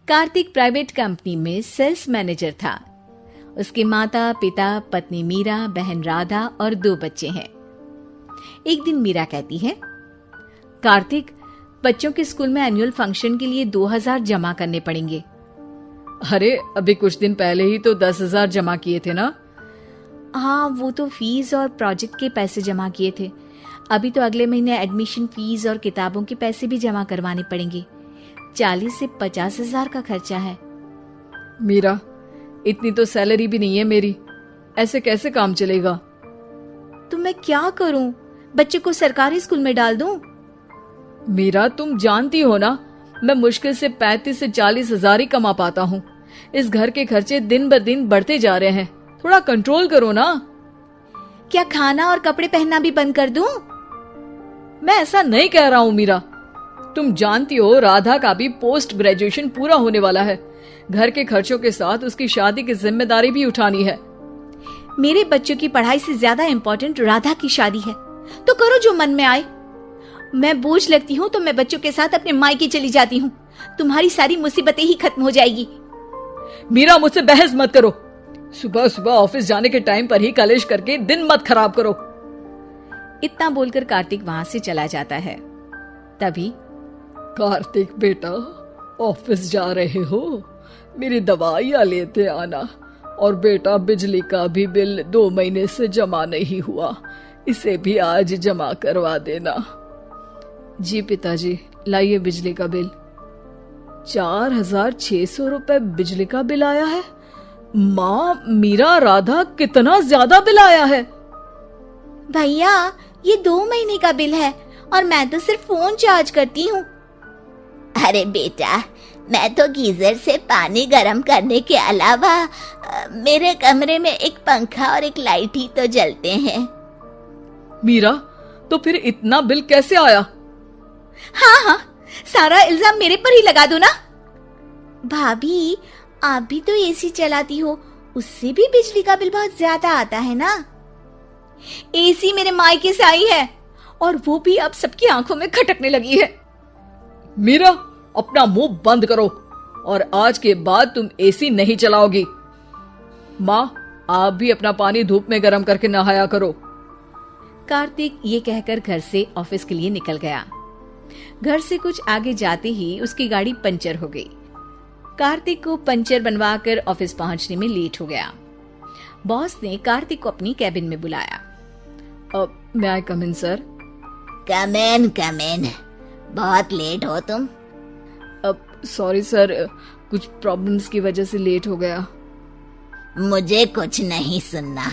Kartik private company में sales manager था। उसके माता पिता, पत्नी मीरा, बहन राधा और 2 बच्चे हैं। एक दिन मीरा कहती है, कार्तिक, बच्चों के स्कूल में एनुअल फंक्शन के लिए 2000 जमा करने पड़ेंगे। अरे अभी कुछ दिन पहले ही तो 10,000 जमा किए थे ना। हाँ, वो तो फीस और प्रोजेक्ट के पैसे जमा किए थे। अभी तो अगले महीने एडमिशन फीस और किताबों के पैसे भी जमा करवाने पड़ेंगे। 40 से 50 हजार का खर्चा है। मीरा, इतनी तो सैलरी भी नहीं है मेरी, ऐसे कैसे काम चलेगा? तो मैं क्या करूं? बच्चे को सरकारी स्कूल में डाल दूं? मीरा, तुम जानती हो ना, मैं मुश्किल से 35 से 40 हजार ही कमा पाता हूँ। इस घर के खर्चे दिन ब दिन बढ़ते जा रहे हैं, थोड़ा कंट्रोल करो ना। क्या खाना और कपड़े पहनना भी बंद कर दूं? मैं ऐसा नहीं कह रहा हूँ मीरा। तुम जानती हो राधा का भी पोस्ट ग्रेजुएशन पूरा होने वाला है। घर के खर्चों के साथ उसकी शादी की जिम्मेदारी भी उठानी है। मेरे बच्चों की पढ़ाई से ज्यादा इम्पोर्टेंट राधा की शादी है, तो करो जो मन में आए। मैं बोझ लगती हूँ तो मैं बच्चों के साथ अपने मायके चली जाती हूँ। तुम्हारी सारी मुसीबतें ही खत्म हो जाएगी। मीरा, मुझसे बहस मत करो। सुबह सुबह ऑफिस जाने के टाइम पर ही कलेश करके दिन मत खराब करो। इतना बोलकर कार्तिक वहां से चला जाता है। तभी, कार्तिक बेटा, ऑफिस जा रहे हो? मेरी दवाइयाँ लेते आना। और बेटा, बिजली का भी बिल 2 महीने से जमा नहीं हुआ, इसे भी आज जमा करवा देना। जी पिताजी, लाइए बिजली का बिल। 4,600 रुपए बिजली का बिल आया है। माँ, मीरा, राधा, कितना ज्यादा बिल आया है। भैया, ये 2 महीने का बिल है और मैं तो सिर्फ फोन चार्ज करती हूँ। अरे बेटा, मैं तो गीजर से पानी गर्म करने के अलावा मेरे कमरे में एक पंखा और एक लाइट ही तो जलते हैं। मीरा, तो फिर इतना बिल कैसे आया? हाँ, सारा इल्जाम मेरे पर ही लगा दो ना। भाभी, आप भी तो एसी चलाती हो, उससे भी बिजली का बिल बहुत ज्यादा आता है ना। एसी मेरे मायके से आई है और वो भी अब सबकी आंखों में खटकने लगी है। मीरा, अपना मुंह बंद करो और आज के बाद तुम एसी नहीं चलाओगी। माँ, आप भी अपना पानी धूप में गर्म करके नहाया करो। कार्तिक ये कहकर घर से ऑफिस के लिए निकल गया। घर से कुछ आगे जाते ही उसकी गाड़ी पंचर हो गई। कार्तिक को पंचर बनवाकर ऑफिस पहुंचने में लेट हो गया। बॉस ने कार्तिक को अपनी कैबिन में बुलाया। may I come in, sir? Come in. बहुत लेट हो तुम। सॉरी सर, कुछ प्रॉब्लम्स की वजह से लेट हो गया। मुझे कुछ नहीं सुनना।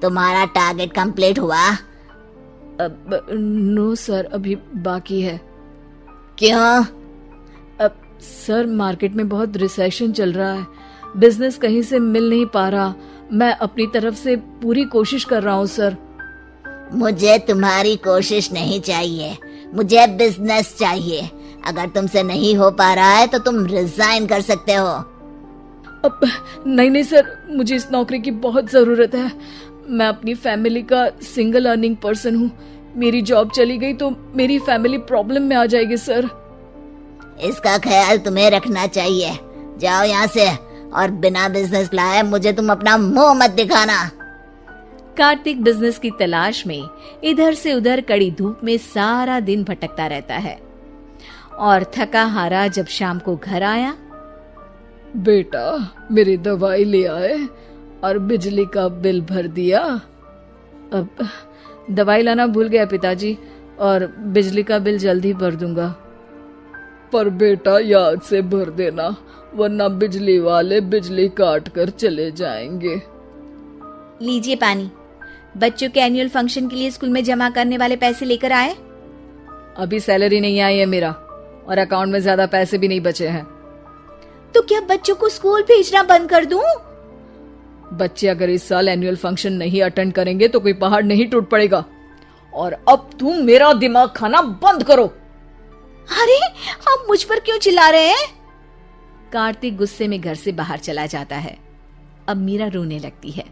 तुम्हारा टारगेट कंप्लीट हुआ? नो सर, अभी बाकी है। क्यों? सर, मार्केट में बहुत रिसेशन चल रहा है, बिजनेस कहीं से मिल नहीं पा रहा। मैं अपनी तरफ से पूरी कोशिश कर रहा हूँ सर। मुझे तुम्हारी कोशिश नहीं चाहिए, मुझे बिजनेस चाहिए। अगर तुमसे नहीं हो पा रहा है तो तुम रिजाइन कर सकते हो। नहीं सर, मुझे इस नौकरी की बहुत जरूरत है। मैं अपनी फैमिली का सिंगल अर्निंग पर्सन हूँ। मेरी जॉब चली गई तो मेरी फैमिली प्रॉब्लम में आ जाएगी सर। इसका ख्याल तुम्हें रखना चाहिए। जाओ यहाँ से, और बिना बिजनेस लाए मुझे तुम अपना मुंह मत दिखाना। कार्तिक बिजनेस की तलाश में इधर से उधर कड़ी धूप में सारा दिन भटकता रहता है और थका हारा जब शाम को घर आया। बेटा, मेरी दवाई ले आए और बिजली का बिल भर दिया? अब दवाई लाना भूल गया पिताजी, और बिजली का बिल जल्दी भर दूंगा। पर बेटा, याद से भर देना, वरना बिजली वाले बिजली काट कर चले जाएंगे। लीजिए पानी। बच्चों के एनुअल फंक्शन के लिए स्कूल में जमा करने वाले पैसे लेकर आए? अभी सैलरी नहीं आई है मेरा, और अकाउंट में ज्यादा पैसे भी नहीं बचे हैं। तो क्या बच्चों को स्कूल भेजना बंद कर दूं? बच्चे अगर इस साल एनुअल फंक्शन नहीं अटेंड करेंगे तो कोई पहाड़ नहीं टूट पड़ेगा। और अब तुम मेरा दिमाग खाना बंद करो। अरे, आप मुझ पर क्यों चिल्ला रहे हैं? कार्तिक गुस्से में घर से बाहर चला जाता है। अब मीरा रोने लगती है।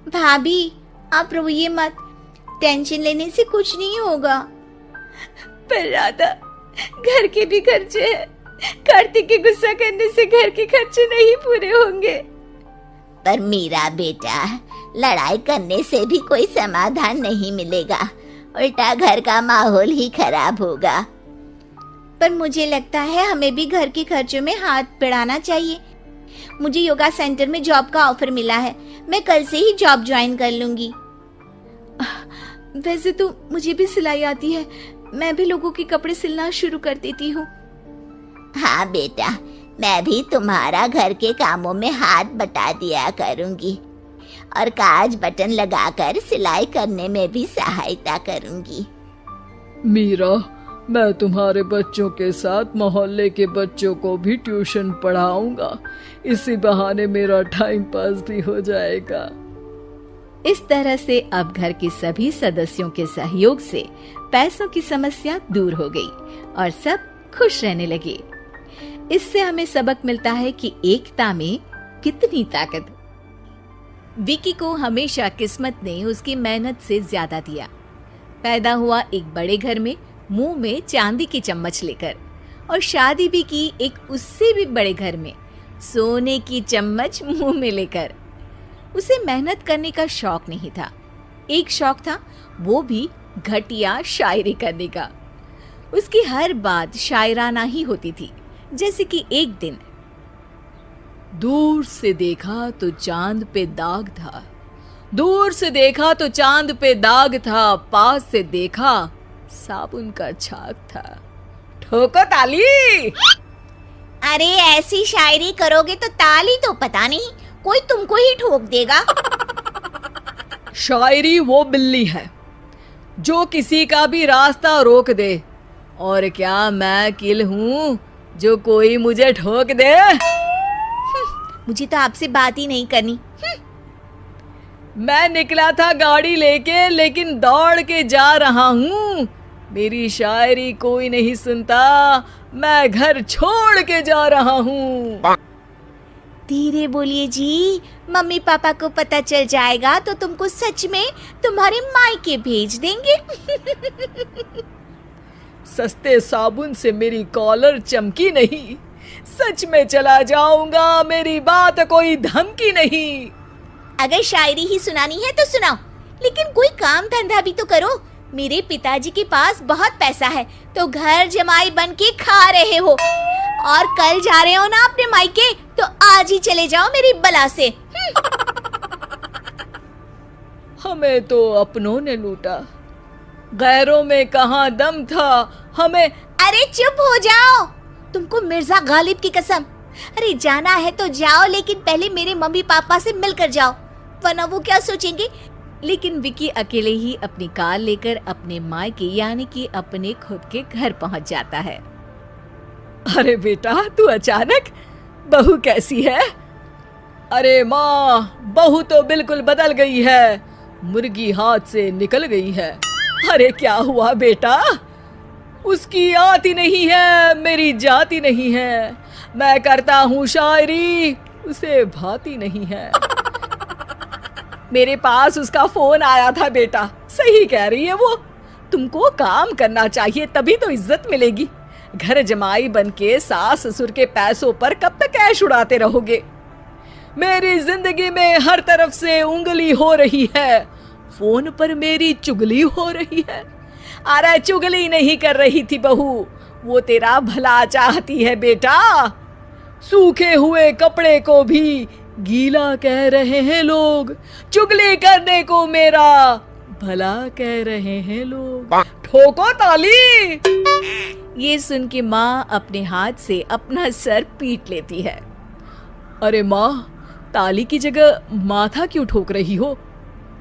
भाभी, आप रोइए मत, टेंशन लेने से कुछ नहीं होगा। पर राधा, घर के भी खर्चे हैं, कार्तिक के गुस्सा करने से घर के खर्चे नहीं पूरे होंगे। पर मीरा बेटा, लड़ाई करने से भी कोई समाधान नहीं मिलेगा, उल्टा घर का माहौल ही खराब होगा। पर मुझे लगता है हमें भी घर के खर्चों में हाथ बढ़ाना चाहिए। मुझे योगा सेंटर में जॉब का ऑफर मिला है, मैं कल से ही जॉब ज्वाइन कर लूंगी। वैसे तो मुझे भी सिलाई आती है, मैं भी लोगों के कपड़े सिलना शुरू कर देती हूँ। हाँ बेटा, मैं भी तुम्हारा घर के कामों में हाथ बटा दिया करूंगी और काज बटन लगाकर सिलाई करने में भी सहायता करूंगी। मीरा, मैं तुम्हारे बच्चों के साथ मोहल्ले के बच्चों को भी ट्यूशन पढ़ाऊंगा। इसी बहाने मेरा टाइम पास भी हो जाएगा। इस तरह से अब घर के सभी सदस्यों के सहयोग से पैसों की समस्या दूर हो गई और सब खुश रहने लगे। इससे हमें सबक मिलता है कि एकता में कितनी ताकत। विकी को हमेशा किस्मत ने उसकी मेहनत से ज्यादा दिया। पैदा हुआ एक बड़े घर में, मुंह में चांदी की चम्मच लेकर, और शादी भी की एक उससे भी बड़े घर में, सोने की चम्मच मुंह में लेकर। उसे मेहनत करने का शौक नहीं था, एक शौक था, वो भी घटिया शायरी करने का। उसकी हर बात शायराना ही होती थी। जैसे कि एक दिन, दूर से देखा तो चांद पे दाग था, दूर से देखा तो चांद पे दाग था, पास से देखा साबुन का छाग था। ठोको ताली। अरे ऐसी शायरी करोगे तो ताली तो पता नहीं, कोई तुमको ही ठोक देगा। शायरी वो बिल्ली है जो किसी का भी रास्ता रोक दे, और क्या मैं किल हूँ जो कोई मुझे ठोक दे। मुझे तो आपसे बात ही नहीं करनी। मैं निकला था गाड़ी लेके, लेकिन दौड़ के जा रहा हूँ। मेरी शायरी कोई नहीं सुनता, मैं घर छोड़ के जा रहा हूँ। धीरे बोलिए जी, मम्मी पापा को पता चल जाएगा तो तुमको सच में तुम्हारे मायके भेज देंगे। सस्ते साबुन से मेरी कॉलर चमकी नहीं, सच में चला जाऊंगा, मेरी बात कोई धमकी नहीं। अगर शायरी ही सुनानी है तो सुनाओ, लेकिन कोई काम धंधा भी तो करो। मेरे पिताजी के पास बहुत पैसा है, तो घर जमाई बन के खा रहे हो, और कल जा रहे हो ना अपने मायके, तो आज ही चले जाओ मेरी बला से। हमें तो अपनों ने लूटा, गैरों में कहाँ दम था हमें। अरे चुप हो जाओ, तुमको मिर्जा गालिब की कसम। अरे जाना है तो जाओ, लेकिन पहले मेरे मम्मी पापा से मिलकर जाओ, वरना वो क्या सोचेंगे। लेकिन विकी अकेले ही अपनी कार लेकर अपने मायके यानी कि अपने खुद के घर पहुंच जाता है। अरे बेटा, तू अचानक, बहू कैसी है? अरे माँ, बहू तो बिल्कुल बदल गई है, मुर्गी हाथ से निकल गई है। अरे क्या हुआ बेटा? उसकी आती नहीं है, मेरी जाती नहीं है। मैं करता हूँ शायरी, उसे भाती नहीं है। मेरे पास उसका फोन आया था बेटा, सही कह रही है वो। तुमको काम करना चाहिए, तभी तो इज्जत मिलेगी। घर जमाई बनके सास ससुर के पैसों पर कब तक ऐश उड़ाते रहोगे? मेरी जिंदगी में हर तरफ से उंगली हो रही है, फोन पर मेरी चुगली हो रही है। अरे चुगली नहीं कर रही थी बहू, वो तेरा भला चाहती है बेटा। सूखे हुए कपड़े को भी गीला कह रहे हैं लोग, चुगली करने को मेरा भला कह रहे हैं लोग। ठोको ताली। ये सुन के माँ अपने हाथ से अपना सर पीट लेती है। अरे माँ, ताली की जगह माथा क्यों ठोक रही हो?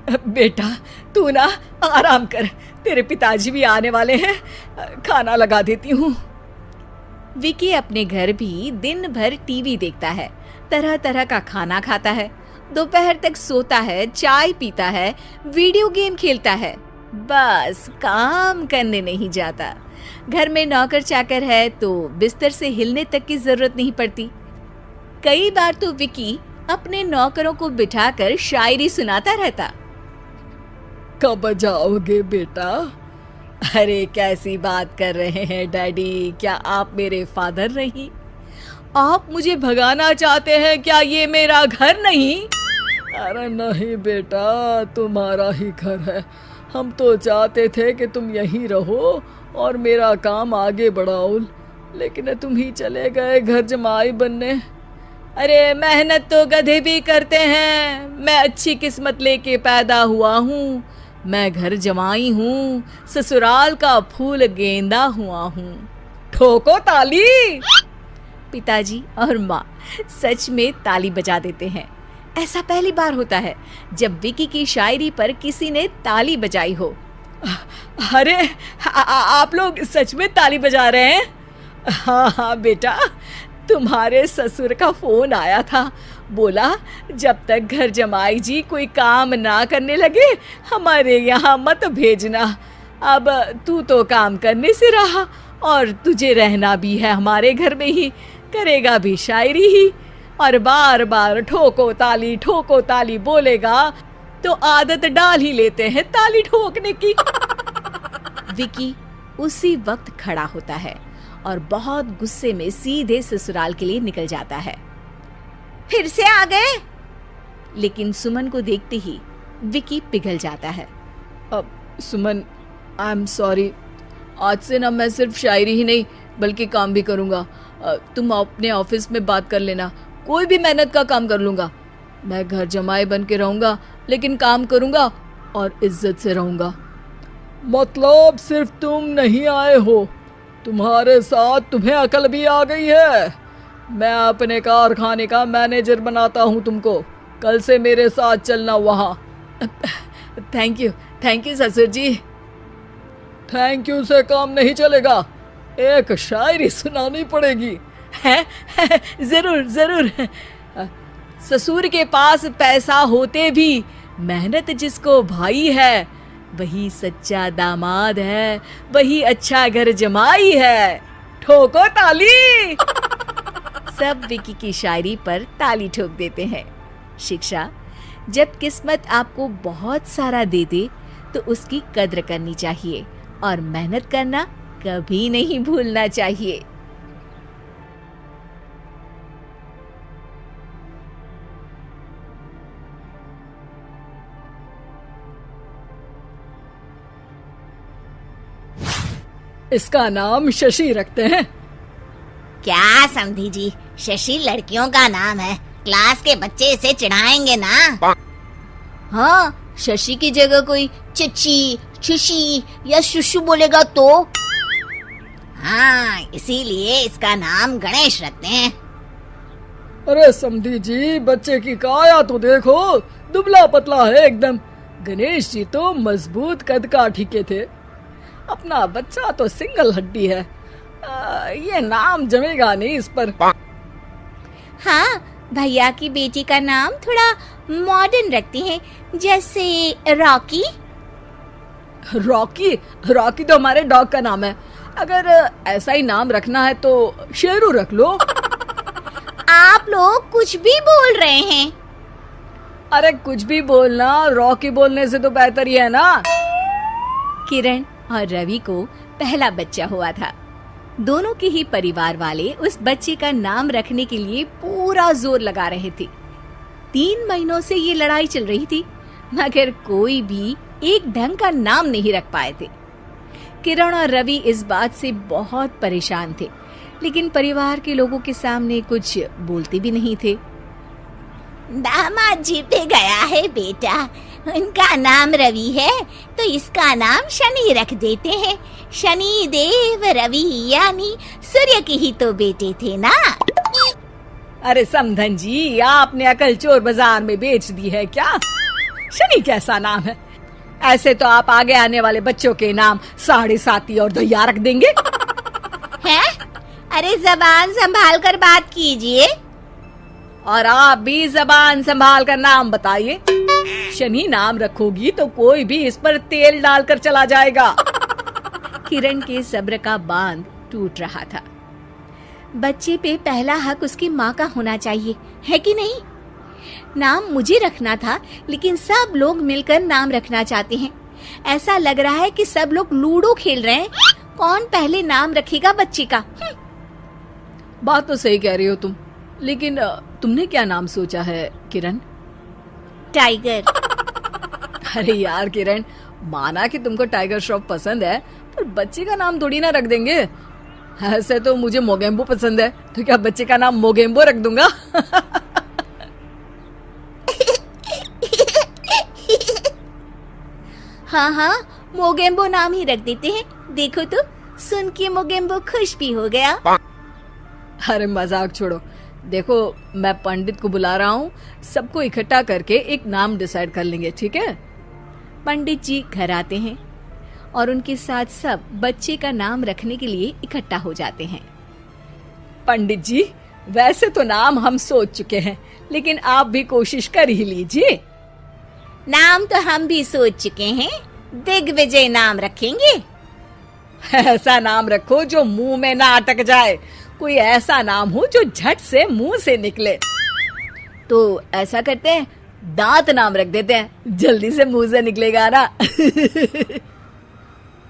बेटा तू ना आराम कर, तेरे पिताजी भी आने वाले हैं, खाना लगा देती हूँ। विकी अपने घर भी दिन भर टीवी देखता है, तरह तरह का खाना खाता है, दोपहर तक सोता है, चाय पीता है, वीडियो गेम खेलता है, बस काम करने नहीं जाता। घर में नौकर चाकर है तो बिस्तर से हिलने तक की जरूरत नहीं पड़ती। कई बार तो विकी अपने नौकरों को बिठाकर शायरी सुनाता रहता। कब जाओगे बेटा? अरे कैसी बात कर रहे हैं डैडी, क्या आप मेरे फादर नहीं? आप मुझे भगाना चाहते हैं क्या? ये मेरा घर नहीं। अरे नहीं बेटा, तुम्हारा ही घर है। हम तो चाहते थे कि तुम यहीं रहो और मेरा काम आगे बढ़ाओ, लेकिन तुम ही चले गए घर जमाई बनने। अरे मेहनत तो गधे भी करते हैं। मैं अच्छी किस्मत लेके पैदा हुआ हूँ। मैं घर जमाई हूँ, ससुराल का फूल गेंदा हुआ हूँ। ठोको ताली। पिताजी और माँ सच में ताली बजा देते हैं। ऐसा पहली बार होता है जब विकी की शायरी पर किसी ने ताली बजाई हो। अरे आप लोग सच में ताली बजा रहे हैं? हाँ बेटा, तुम्हारे ससुर का फोन आया था। बोला जब तक घर जमाई जी कोई काम ना करने लगे हमारे यहाँ मत भेजना। अब तू तो काम करने से रहा और तुझे रहना भी है हमारे घर में ही, करेगा भी शायरी ही, और बार बार ठोको ताली बोलेगा तो आदत डाल ही लेते हैं ताली ठोकने की। विकी उसी वक्त खड़ा होता है और बहुत गुस्से में सीधे ससुराल के लिए निकल जाता है। फिर से आ गए? लेकिन सुमन को देखते ही विकी पिघल जाता है। अब सुमन, आई एम सॉरी। आज से ना मैं सिर्फ शायरी ही नहीं बल्कि काम भी करूँगा। तुम अपने ऑफिस में बात कर लेना, कोई भी मेहनत का काम कर लूँगा। मैं घर जमाई बन के रहूँगा लेकिन काम करूँगा और इज्जत से रहूँगा। मतलब सिर्फ तुम नहीं आए हो, तुम्हारे साथ तुम्हें अकल भी आ गई है। मैं अपने कारखाने का मैनेजर बनाता हूँ तुमको। कल से मेरे साथ चलना वहाँ। थैंक यू ससुर जी। थैंक यू से काम नहीं चलेगा, एक शायरी सुनानी पड़ेगी। है? जरूर। ससुर के पास पैसा होते भी मेहनत जिसको भाई है वही सच्चा दामाद है, वही अच्छा घर जमाई है। ठोको ताली। सब विकी की शायरी पर ताली ठोक देते हैं। शिक्षा, जब किस्मत आपको बहुत सारा दे दे तो उसकी कद्र करनी चाहिए और मेहनत करना कभी नहीं भूलना चाहिए। इसका नाम शशि रखते हैं। क्या समधी जी, शशि लड़कियों का नाम है, क्लास के बच्चे इसे चिढ़ाएंगे ना। हाँ, शशि की जगह कोई चची, शुशी या शुशु बोलेगा तो? हाँ, इसीलिए इसका नाम गणेश रखते हैं। अरे समधी जी, बच्चे की काया तो देखो, दुबला पतला है एकदम। गणेश जी तो मजबूत कद काठी के थे, अपना बच्चा तो सिंगल हड्डी है। ये नाम जमेगा नहीं इस पर। हाँ, भैया की बेटी का नाम थोड़ा मॉडर्न रखते हैं, जैसे रॉकी। रॉकी तो हमारे डॉग का नाम है। अगर ऐसा ही नाम रखना है तो शेरू रख लो। आप लोग कुछ भी बोल रहे हैं। अरे कुछ भी बोलना रॉकी बोलने से तो बेहतर ही है ना। किरण और रवि को पहला बच्चा हुआ था। दोनों के ही परिवार वाले उस बच्चे का नाम रखने के लिए पूरा जोर लगा रहे थे। 3 महीनों से ये लड़ाई चल रही थी, मगर कोई भी एक ढंग का नाम नहीं रख पाए थे। किरण और रवि इस बात से बहुत परेशान थे, लेकिन परिवार के लोगों के सामने कुछ बोलते भी नहीं थे। दामाद जी पे गया है बेटा, उनका नाम रवि है तो इसका नाम शनि रख देते हैं। शनि देव रवि, यानी सूर्य के ही तो बेटे थे ना। अरे समधन जी, आपने अकल चोर बाजार में बेच दी है क्या? शनि कैसा नाम है? ऐसे तो आप आगे आने वाले बच्चों के नाम साढ़े साती और दैया रख देंगे। हैं? अरे जबान संभाल कर बात कीजिए। और आप भी जबान संभाल कर नाम बताइए। शनि नाम रखोगी तो कोई भी इस पर तेल डालकर चला जाएगा। किरण के सब्र का बांध टूट रहा था। बच्चे पे पहला हक उसकी माँ का होना चाहिए, है कि नहीं? नाम मुझे रखना था, लेकिन सब लोग मिलकर नाम रखना चाहते हैं। ऐसा लग रहा है कि सब लोग लूडो खेल रहे हैं। कौन पहले नाम रखेगा बच्चे का? बात तो सही कह रही हो तुम, लेकिन तुमने क्या नाम सोचा है किरण? टाइगर। अरे यार किरण, माना कि तुमको टाइगर श्रॉफ पसंद है, पर बच्चे का नाम थोड़ी ना रख देंगे। ऐसे तो मुझे मोगेम्बो पसंद है, तो क्या बच्चे का नाम मोगेम्बो रख दूंगा? हाँ हाँ, मोगेम्बो नाम ही रख देते हैं। देखो तो, सुन के मोगेम्बो खुश भी हो गया। अरे मजाक छोड़ो, देखो मैं पंडित को बुला रहा हूँ, सबको इकट्ठा करके एक नाम डिसाइड कर लेंगे, ठीक है? पंडित जी घर आते हैं और उनके साथ सब बच्चे का नाम रखने के लिए इकट्ठा हो जाते हैं। पंडित जी, वैसे तो नाम हम सोच चुके हैं, लेकिन आप भी कोशिश कर ही लीजिए। नाम तो हम भी सोच चुके हैं, दिग्विजय नाम रखेंगे। ऐसा नाम रखो जो मुंह में ना अटक जाए, कोई ऐसा नाम हो जो झट से मुंह से निकले। तो ऐसा करते हैं, दांत नाम रख देते हैं, जल्दी से मुंह से निकलेगा ना।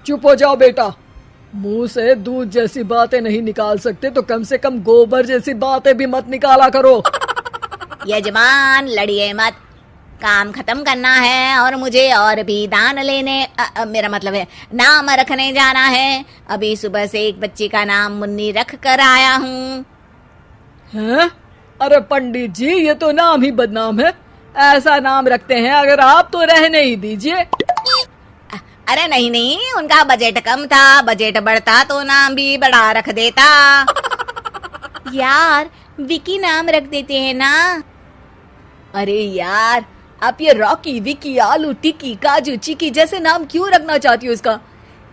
चुप हो जाओ बेटा, मुंह से दूध जैसी बातें नहीं निकाल सकते तो कम से कम गोबर जैसी बातें भी मत निकाला करो। यजमान लड़िए मत, काम खत्म करना है और मुझे और भी दान लेने मेरा मतलब है नाम रखने जाना है। अभी सुबह से एक बच्चे का नाम मुन्नी रख कर आया हूँ। हैं? अरे पंडित जी, ये तो नाम ही बदनाम है। ऐसा नाम रखते हैं अगर आप, तो रहने ही दीजिए। अरे नहीं नहीं, उनका बजट कम था, बजट बढ़ता तो नाम भी बढ़ा रख देता। यार विकी नाम रख देते हैं ना। अरे यार, आप ये रॉकी, विकी, आलू टिक्की, काजू चिकी जैसे नाम क्यों रखना चाहती हो इसका?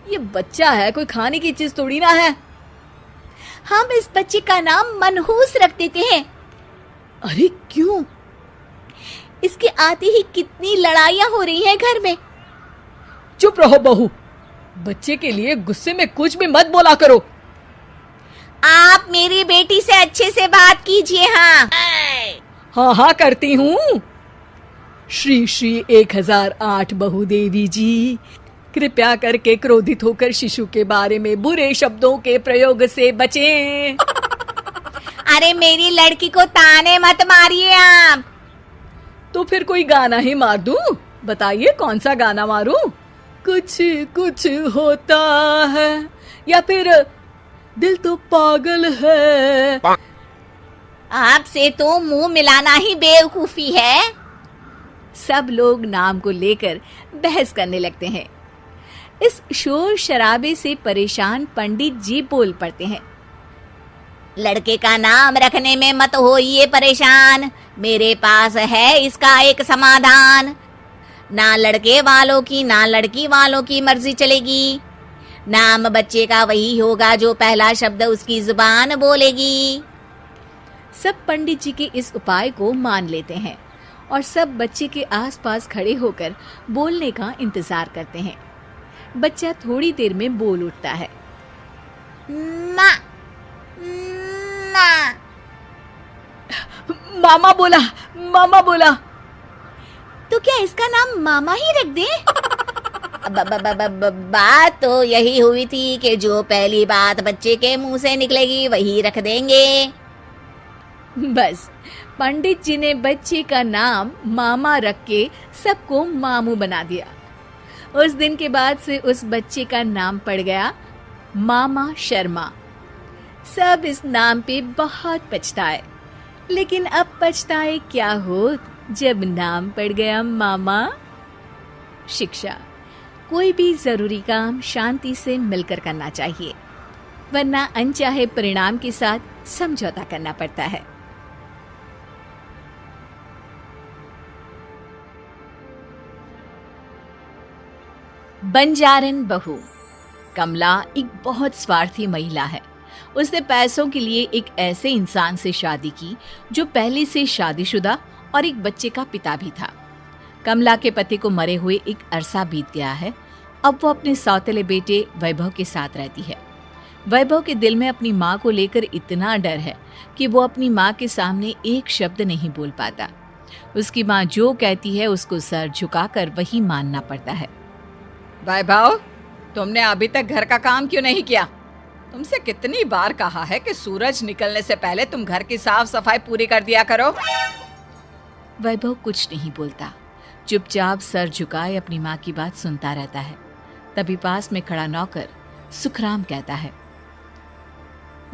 ये बच्चा है, कोई खाने की चीज थोड़ी ना है। हम इस बच्चे का नाम मनहूस रख देते हैं। अरे क्यों? इसके आते ही कितनी लड़ाइयां हो रही हैं घर में। चुप रहो बहू, बच्चे के लिए गुस्से में कुछ भी मत बोला करो। आप मेरी बेटी से अच्छे से बात कीजिए। हाँ हाँ करती हूँ। श्री श्री 1008 बहु देवी जी, कृपया करके क्रोधित होकर शिशु के बारे में बुरे शब्दों के प्रयोग से बचें। अरे मेरी लड़की को ताने मत मारिए आप। तो फिर कोई गाना ही मार दूं? बताइए कौन सा गाना मारूं? कुछ कुछ होता है, या फिर दिल तो पागल है। आपसे तो मुंह मिलाना ही बेवकूफी है। सब लोग नाम को लेकर बहस करने लगते हैं। इस शोर शराबे से परेशान पंडित जी बोल पड़ते हैं। लड़के का नाम रखने में मत होइए परेशान, मेरे पास है इसका एक समाधान। ना लड़के वालों की ना लड़की वालों की मर्जी चलेगी। नाम बच्चे का वही होगा जो पहला शब्द उसकी जुबान बोलेगी। सब पंडित जी के इस उपाय को मान लेते हैं और सब बच्चे के आसपास खड़े होकर बोलने का इंतजार करते हैं। बच्चा थोड़ी देर में बोल उठता है। ना, ना। मामा बोला, मामा बोला। तो क्या इसका नाम मामा ही रख दे? बात तो यही हुई थी कि जो पहली बात बच्चे के मुंह से निकलेगी वही रख देंगे। बस पंडित जी ने बच्चे का नाम मामा रख के सबको मामू बना दिया। उस दिन के बाद से उस बच्चे का नाम पड़ गया मामा शर्मा। सब इस नाम पे बहुत पछताए, लेकिन अब पछताए क्या हो जब नाम पड़ गया मामा। शिक्षा, कोई भी जरूरी काम शांति से मिलकर करना चाहिए, वरना अनचाहे परिणाम के साथ समझौता करना पड़ता है। बंजारन बहू। कमला एक बहुत स्वार्थी महिला है। उसने पैसों के लिए एक ऐसे इंसान से शादी की जो पहले से शादीशुदा और एक बच्चे का पिता भी था। कमला के पति को मरे हुए एक अरसा बीत गया है। अब वो अपने सौतेले बेटे वैभव के साथ रहती है। वैभव के दिल में अपनी माँ को लेकर इतना डर है कि वो अपनी माँ के सामने एक शब्द नहीं बोल पाता। उसकी माँ जो कहती है उसको सर झुकाकर वही मानना पड़ता है। वैभव, तुमने अभी तक घर का काम क्यों नहीं किया? तुमसे कितनी बार कहा है कि सूरज निकलने से पहले तुम घर की साफ सफाई पूरी कर दिया करो। वैभव कुछ नहीं बोलता, चुपचाप सर झुकाए अपनी माँ की बात सुनता रहता है। तभी पास में खड़ा नौकर सुखराम कहता है,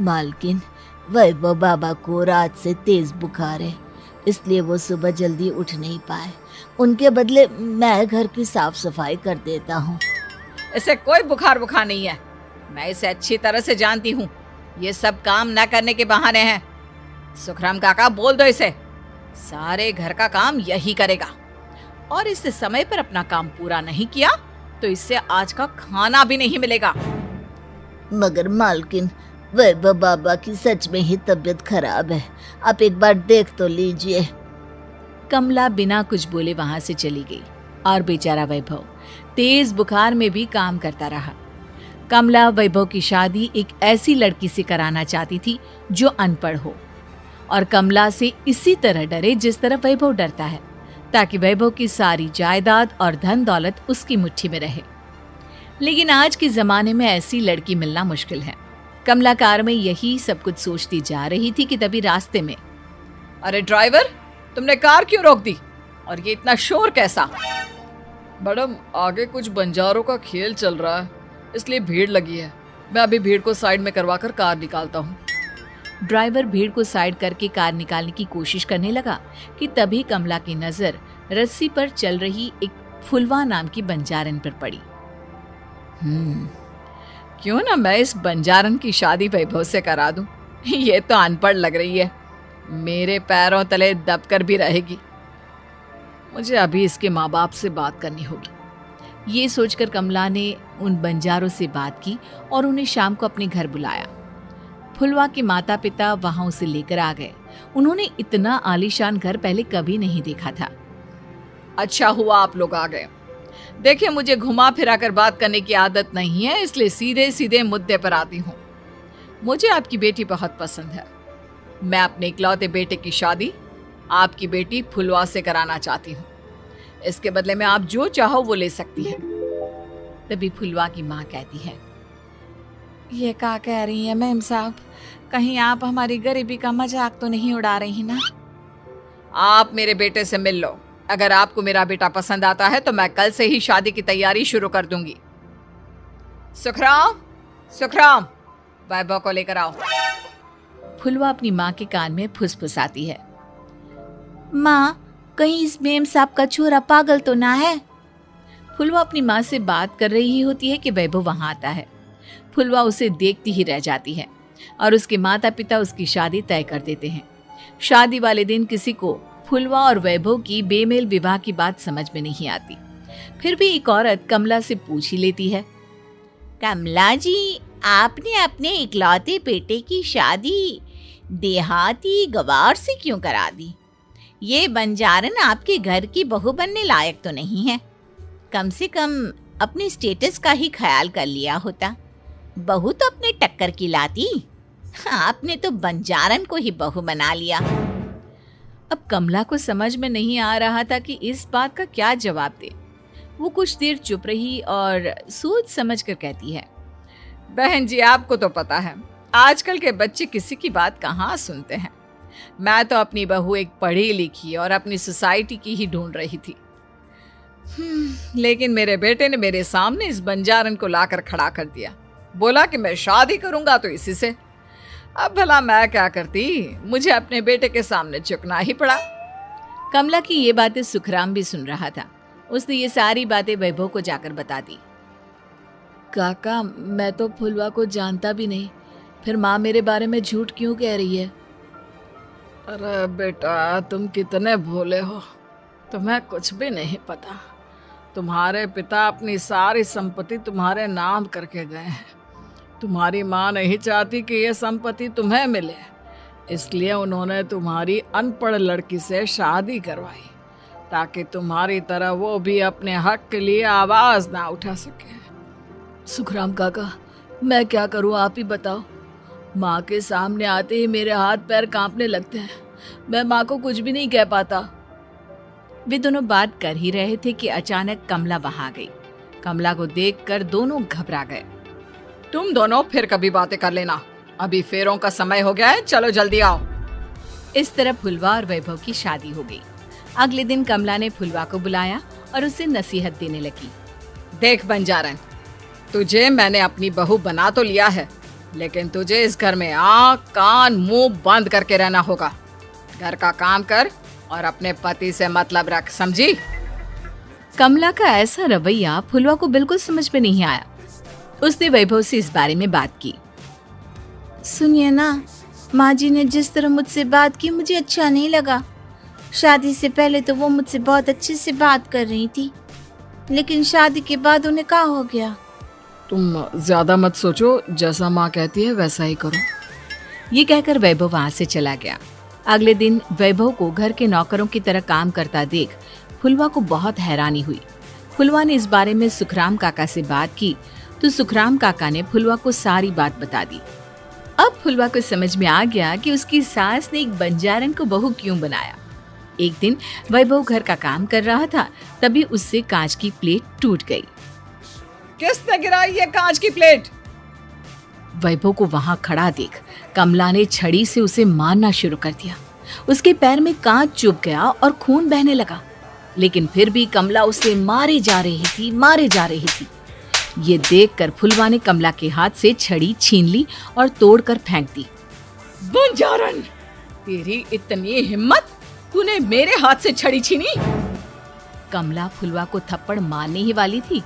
मालकिन, वैभव बाबा को रात से तेज बुखार है, इसलिए वो सुबह जल्दी उठ नहीं पाए। उनके बदले मैं घर की साफ सफाई कर देता हूँ। इसे कोई बुखार नहीं है, मैं इसे अच्छी तरह से जानती हूँ। ये सब काम न करने के बहाने हैं। सुखराम काका, बोल दो इसे, सारे घर का काम यही करेगा, और इससे समय पर अपना काम पूरा नहीं किया तो इससे आज का खाना भी नहीं मिलेगा। मगर मालकिन, वैभव बाबा की सच में ही तबीयत खराब है, आप एक बार देख तो लीजिए। कमला बिना कुछ बोले वहां से चली गई और बेचारा वैभव तेज बुखार में भी काम करता रहा। कमला वैभव की शादी एक ऐसी लड़की से कराना चाहती थी जो अनपढ़ हो, और कमला से इसी तरह डरे जिस तरह वैभव डरता है, ताकि वैभव की सारी जायदाद और धन दौलत उसकी मुट्ठी में रहे। लेकिन आज के जमाने में ऐसी लड़की मिलना मुश्किल है। कमला कार में यही सब कुछ सोचती जा रही थी कि तभी रास्ते में, अरे ड्राइवर, तुमने कार क्यों रोक दी? और ये इतना शोर कैसा? मैडम, आगे कुछ बंजारों का खेल चल रहा है, इसलिए भीड़ लगी है। मैं अभी भीड़ को साइड में करवाकर कार निकालता हूँ। ड्राइवर भीड़ को साइड करके कार निकालने की कोशिश करने लगा कि तभी कमला की नजर रस्सी पर चल रही एक फुलवा नाम की बंजारन पर पड़ी। क्यों ना मैं इस बंजारन की शादी वैभव से करा दूं? ये तो अनपढ़ लग रही है, मेरे पैरों तले दबकर भी रहेगी। मुझे अभी इसके माँ बाप से बात करनी होगी। ये सोचकर कमला ने उन बंजारों से बात की और उन्हें शाम को अपने घर बुलाया। फुलवा के माता पिता वहां उसे लेकर आ गए। उन्होंने इतना आलीशान घर पहले कभी नहीं देखा था। अच्छा हुआ आप लोग आ गए। देखिए, मुझे घुमा फिरा कर बात करने की आदत नहीं है, इसलिए सीधे सीधे मुद्दे पर आती हूँ। मुझे आपकी बेटी बहुत पसंद है। मैं अपने इकलौते बेटे की शादी आपकी बेटी फुलवा से कराना चाहती हूँ। इसके बदले में आप जो चाहो वो ले सकती हैं। तभी फुलवा की माँ कहती है, ये क्या कह रही है मैम साहब? कहीं आप हमारी गरीबी का मजाक तो नहीं उड़ा रही ना? आप मेरे बेटे से मिल लो। अगर आपको मेरा बेटा पसंद आता है तो मैं कल से ही शादी की तैयारी शुरू कर दूंगी। सुखराम, सुखराम, वैभव को लेकर आओ। फुलवा अपनी माँ के कान में फुसफुसाती है, माँ, कहीं इस मेम साहब का छोरा पागल तो ना है? फुलवा अपनी माँ से बात कर रही होती है कि वैभव वहां आता है। फुलवा उसे देखती ही रह जाती है और उसके माता पिता उसकी शादी तय कर देते हैं। शादी वाले दिन किसी को फुलवा और वैभव की बेमेल विवाह की बात समझ में नहीं आती। फिर भी एक औरत कमला से पूछ ही लेती है, कमला जी, आपने अपने इकलौते बेटे की शादी देहाती गवार से क्यों करा दी? ये बंजारन आपके घर की बहू बनने लायक तो नहीं है। कम से कम अपने स्टेटस का ही ख्याल कर लिया होता। बहू तो अपने टक्कर की लाती, आपने तो बंजारन को ही बहू बना लिया। अब कमला को समझ में नहीं आ रहा था कि इस बात का क्या जवाब दे। वो कुछ देर चुप रही और सोच समझ कर कहती है, बहन जी, आपको तो पता है आजकल के बच्चे किसी की बात कहाँ सुनते हैं। मैं तो अपनी बहू एक पढ़ी लिखी और अपनी सोसाइटी की ही ढूंढ रही थी। लेकिन मेरे बेटे ने मेरे सामने इस बंजारन को लाकर खड़ा कर दिया। बोला कि मैं शादी करूंगा तो इसी से। अब भला मैं क्या करती, मुझे अपने बेटे के सामने झुकना ही पड़ा। कमला की ये बातें सुखराम भी सुन रहा था। उसने ये सारी बातें वैभव को जाकर बता दी। काका, मैं तो फुलवा को जानता भी नहीं, फिर माँ मेरे बारे में झूठ क्यों कह रही है? अरे बेटा, तुम कितने भोले हो, तुम्हें कुछ भी नहीं पता। तुम्हारे पिता अपनी सारी संपत्ति तुम्हारे नाम करके गए हैं। तुम्हारी माँ नहीं चाहती कि ये संपत्ति तुम्हें मिले, इसलिए उन्होंने तुम्हारी अनपढ़ लड़की से शादी करवाई ताकि तुम्हारी तरह वो भी अपने हक के लिए आवाज ना उठा सके। सुखराम काका, मैं क्या करूं, आप ही बताओ। माँ के सामने आते ही मेरे हाथ पैर कांपने लगते हैं। मैं माँ को कुछ भी नहीं कह पाता। वे दोनों बात कर ही रहे थे कि अचानक कमला वहां गई। कमला को देखकर दोनों घबरा गए। तुम दोनों फिर कभी बातें कर लेना, अभी फेरों का समय हो गया है, चलो जल्दी आओ। इस तरह फुलवा और वैभव की शादी हो गई। अगले दिन कमला ने फुलवा को बुलाया और उसे नसीहत देने लगी। देख बंजारन, तुझे मैंने अपनी बहू बना तो लिया है, लेकिन तुझे इस घर में आँख कान मुंह बंद करके रहना होगा। घर का काम कर और अपने पति से मतलब रख, समझी? कमला का ऐसा रवैया फुलवा को बिल्कुल समझ में नहीं आया। उसने वैभव से इस बारे में बात की। सुनिए ना, माँ जी ने जिस तरह मुझसे बात की मुझे अच्छा नहीं लगा। शादी से पहले तो वो मुझसे बहुत अच्छे से बात कर रही थी, लेकिन शादी के बाद उन्हें क्या हो गया? तुम ज्यादा मत सोचो, जैसा माँ कहती है वैसा ही करो। ये कहकर वैभव वहां से चला गया। अगले दिन वैभव को घर के नौकरों की तरह काम करता देख फुलवा को बहुत हैरानी हुई। फुलवा ने इस बारे में सुखराम काका से बात की तो सुखराम काका ने फुलवा को सारी बात बता दी। अब फुलवा को समझ में आ गया कि उसकी सास ने एक बंजारन को बहू क्यों बनाया। एक दिन वैभव घर का काम कर रहा था, तभी उससे कांच की प्लेट टूट गई। किसने गिराई ये कांच की प्लेट? वैभव को वहां खड़ा देख कमला ने छड़ी से उसे मारना शुरू कर दिया। उसके पैर में कांच चुभ गया और खून बहने लगा, लेकिन फिर भी कमला उसे मारे जा रही थी। ये देखकर फुलवा ने कमला के हाथ से छड़ी छीन ली और तोड़कर फेंक दी। बंजारन, तेरी इतनी हिम्मत, तूने मेरे हाथ से छड़ी छीनी? कमला फुलवा को थप्पड़ मारने ही वाली थी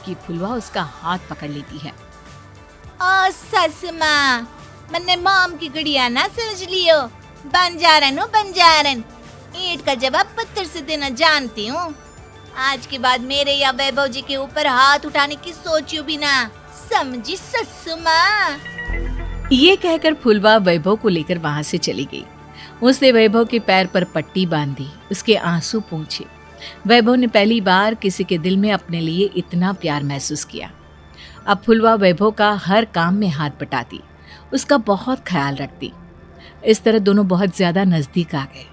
कि फुलवा उसका हाथ पकड़ लेती है। ओ सस माँ, मैंने मॉम की गुड़िया ना समझ लियो। बंजारन हो बंजारन, ईंट का जवाब पत्थर से देना जानती हूँ। आज के बाद मेरे या वैभव जी के ऊपर हाथ उठाने की सोचियो भी ना, समझी ससु माँ? ये कहकर फुलवा वैभव को लेकर वहां से चली गई। उसने वैभव के पैर पर पट्टी बांधी, उसके आंसू पोंछे। वैभव ने पहली बार किसी के दिल में अपने लिए इतना प्यार महसूस किया। अब फुलवा वैभव का हर काम में हाथ बटाती, उसका बहुत ख्याल रखती। इस तरह दोनों बहुत ज्यादा नजदीक आ गए।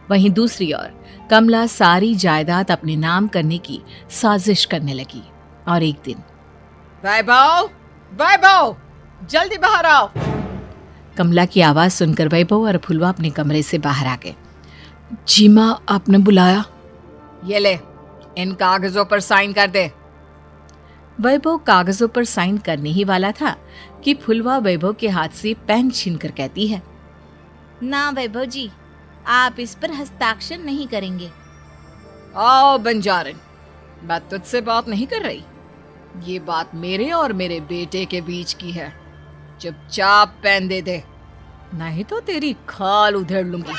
वहीं दूसरी ओर कमला सारी जायदाद अपने नाम करने की साजिश करने लगी। और एक दिन, वैभव, वैभव, जल्दी बाहर आओ। कमला की आवाज सुनकर वैभव और फुलवा अपने कमरे से बाहर आ गए। जी माँ, आपने बुलाया? ये ले, इन कागजों पर साइन कर दे। वैभव कागजों पर साइन करने ही वाला था कि फुलवा वैभव के हाथ से पेन छीनकर कहती है, ना वैभव जी, आप इस पर हस्ताक्षर नहीं करेंगे। आओ बंजारन, मैं तुझसे बात नहीं कर रही। ये बात मेरे और मेरे बेटे के बीच की है। चुपचाप पेन दे दे, नहीं तो तेरी खाल उधेड़ लूंगी।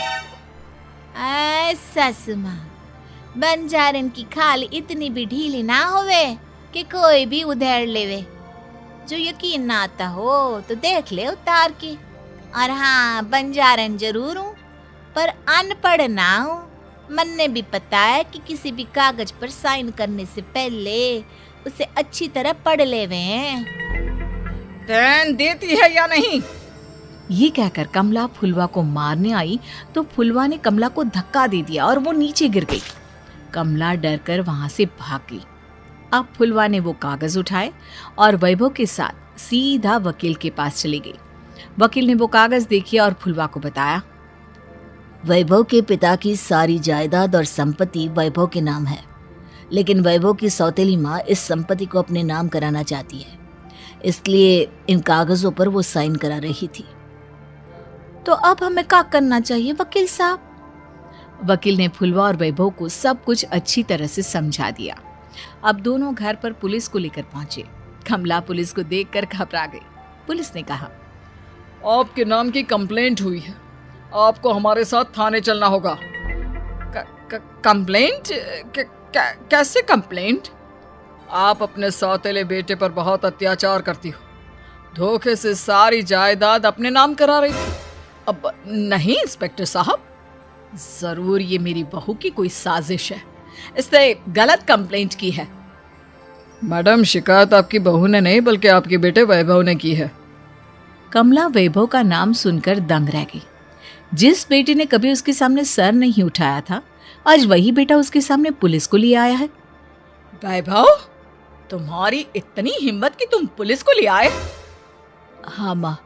ससु माँ, बंजारन की खाल इतनी भी ढीली ना होवे कि कोई भी उधेड़ लेवे। जो यकीन ना आता हो तो देख ले उतार के। और हाँ, बंजारन जरूर हूँ, पर अनपढ़ ना हूँ। मन्ने भी पता है कि किसी भी कागज पर साइन करने से पहले उसे अच्छी तरह पढ़ लेवे हैं। पेन देती है या नहीं? ये कहकर कमला फुलवा को मारने आई तो फुलवा ने कमला को धक्का दे दिया और वो नीचे गिर गई। कमला डरकर वहां से भाग गई। अब फुलवा ने वो कागज उठाए और वैभव के साथ सीधा वकील के पास चली गई। वकील ने वो कागज देखे और फुलवा को बताया, वैभव के पिता की सारी जायदाद और संपत्ति वैभव के नाम है, लेकिन वैभव की सौतेली माँ इस संपत्ति को अपने नाम कराना चाहती है, इसलिए इन कागजों पर वो साइन करा रही थी। तो अब हमें क्या करना चाहिए वकील साहब? वकील ने फुलवा और वैभव को सब कुछ अच्छी तरह से समझा दिया। अब दोनों घर पर पुलिस को लेकर पहुंचे। कमला पुलिस को देखकर घबरा गई। पुलिस ने कहा, आपके नाम की कंप्लेंट हुई है, आपको हमारे साथ थाने चलना होगा। कंप्लेंट? कैसे कंप्लेंट? आप अपने सौतेले बेटे पर बहुत अत्याचार करती हो, धोखे से सारी जायदाद अपने नाम करा रही थी। अब नहीं इंस्पेक्टर साहब, जरूर ये मेरी बहू की कोई साजिश है, इसने गलत कंप्लेंट की है। मैडम, शिकायत आपकी बहू ने नहीं बल्कि आपके बेटे वैभव ने की है। कमला वैभव का नाम सुनकर दंग रह गई। जिस बेटे ने कभी उसके सामने सर नहीं उठाया था, आज वही बेटा उसके सामने पुलिस को लिए आया है। वैभव, तुम्हारी इतनी हिम्मत कि तुम पुलिस को ले आए? हाँ माँ,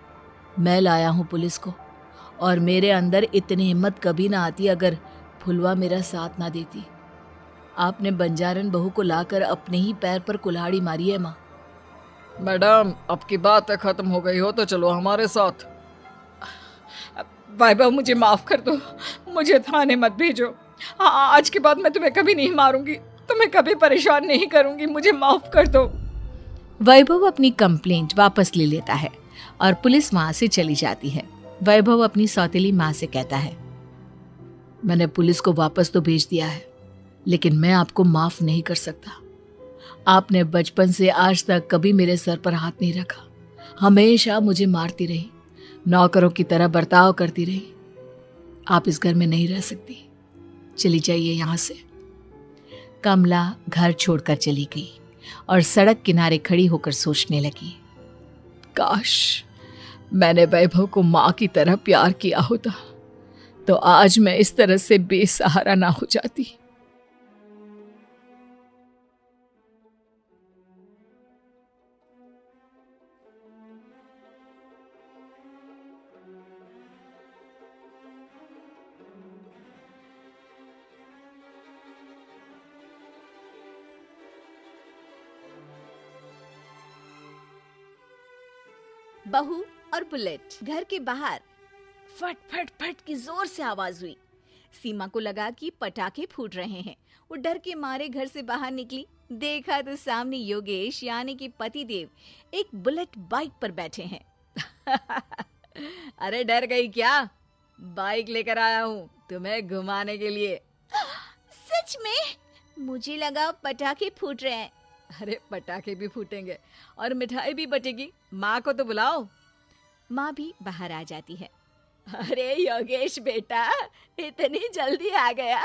मैं लाया हूँ पुलिस को, और मेरे अंदर इतनी हिम्मत कभी ना आती अगर फुलवा मेरा साथ ना देती। आपने बंजारन बहू को लाकर अपने ही पैर पर कुल्हाड़ी मारी है माँ। मैडम, अब की बात खत्म हो गई हो तो चलो हमारे साथ। वैभव, मुझे माफ कर दो, मुझे थाने मत भेजो। हाँ, आज के बाद मैं तुम्हें कभी नहीं मारूंगी, तुम्हें कभी परेशान नहीं करूंगी, मुझे माफ कर दो। वैभव अपनी कंप्लेंट वापस ले लेता है और पुलिस वहां से चली जाती है। वैभव अपनी सौतेली माँ से कहता है, मैंने पुलिस को वापस तो भेज दिया है, लेकिन मैं आपको माफ नहीं कर सकता। आपने बचपन से आज तक कभी मेरे सर पर हाथ नहीं रखा, हमेशा मुझे मारती रही, नौकरों की तरह बर्ताव करती रही। आप इस घर में नहीं रह सकती, चली जाइए यहाँ से। कमला घर छोड़कर चली गई और सड़क किनारे खड़ी होकर सोचने लगी, काश मैंने वैभव को माँ की तरह प्यार किया होता तो आज मैं इस तरह से बेसहारा ना हो जाती। बहू और बुलेट घर के बाहर फट फट फट की जोर से आवाज हुई। सीमा को लगा कि पटाखे फूट रहे हैं। वो डर के मारे घर से बाहर निकली। देखा तो सामने योगेश यानी कि पतिदेव एक बुलेट बाइक पर बैठे हैं। अरे डर गई क्या? बाइक लेकर आया हूँ तुम्हें घुमाने के लिए। सच में? मुझे लगा पटाखे फूट रहे हैं। अरे पटाखे भी फूटेंगे और मिठाई भी बटेगी। माँ को तो बुलाओ। माँ भी बाहर आ जाती है। अरे योगेश बेटा, इतनी जल्दी आ गया?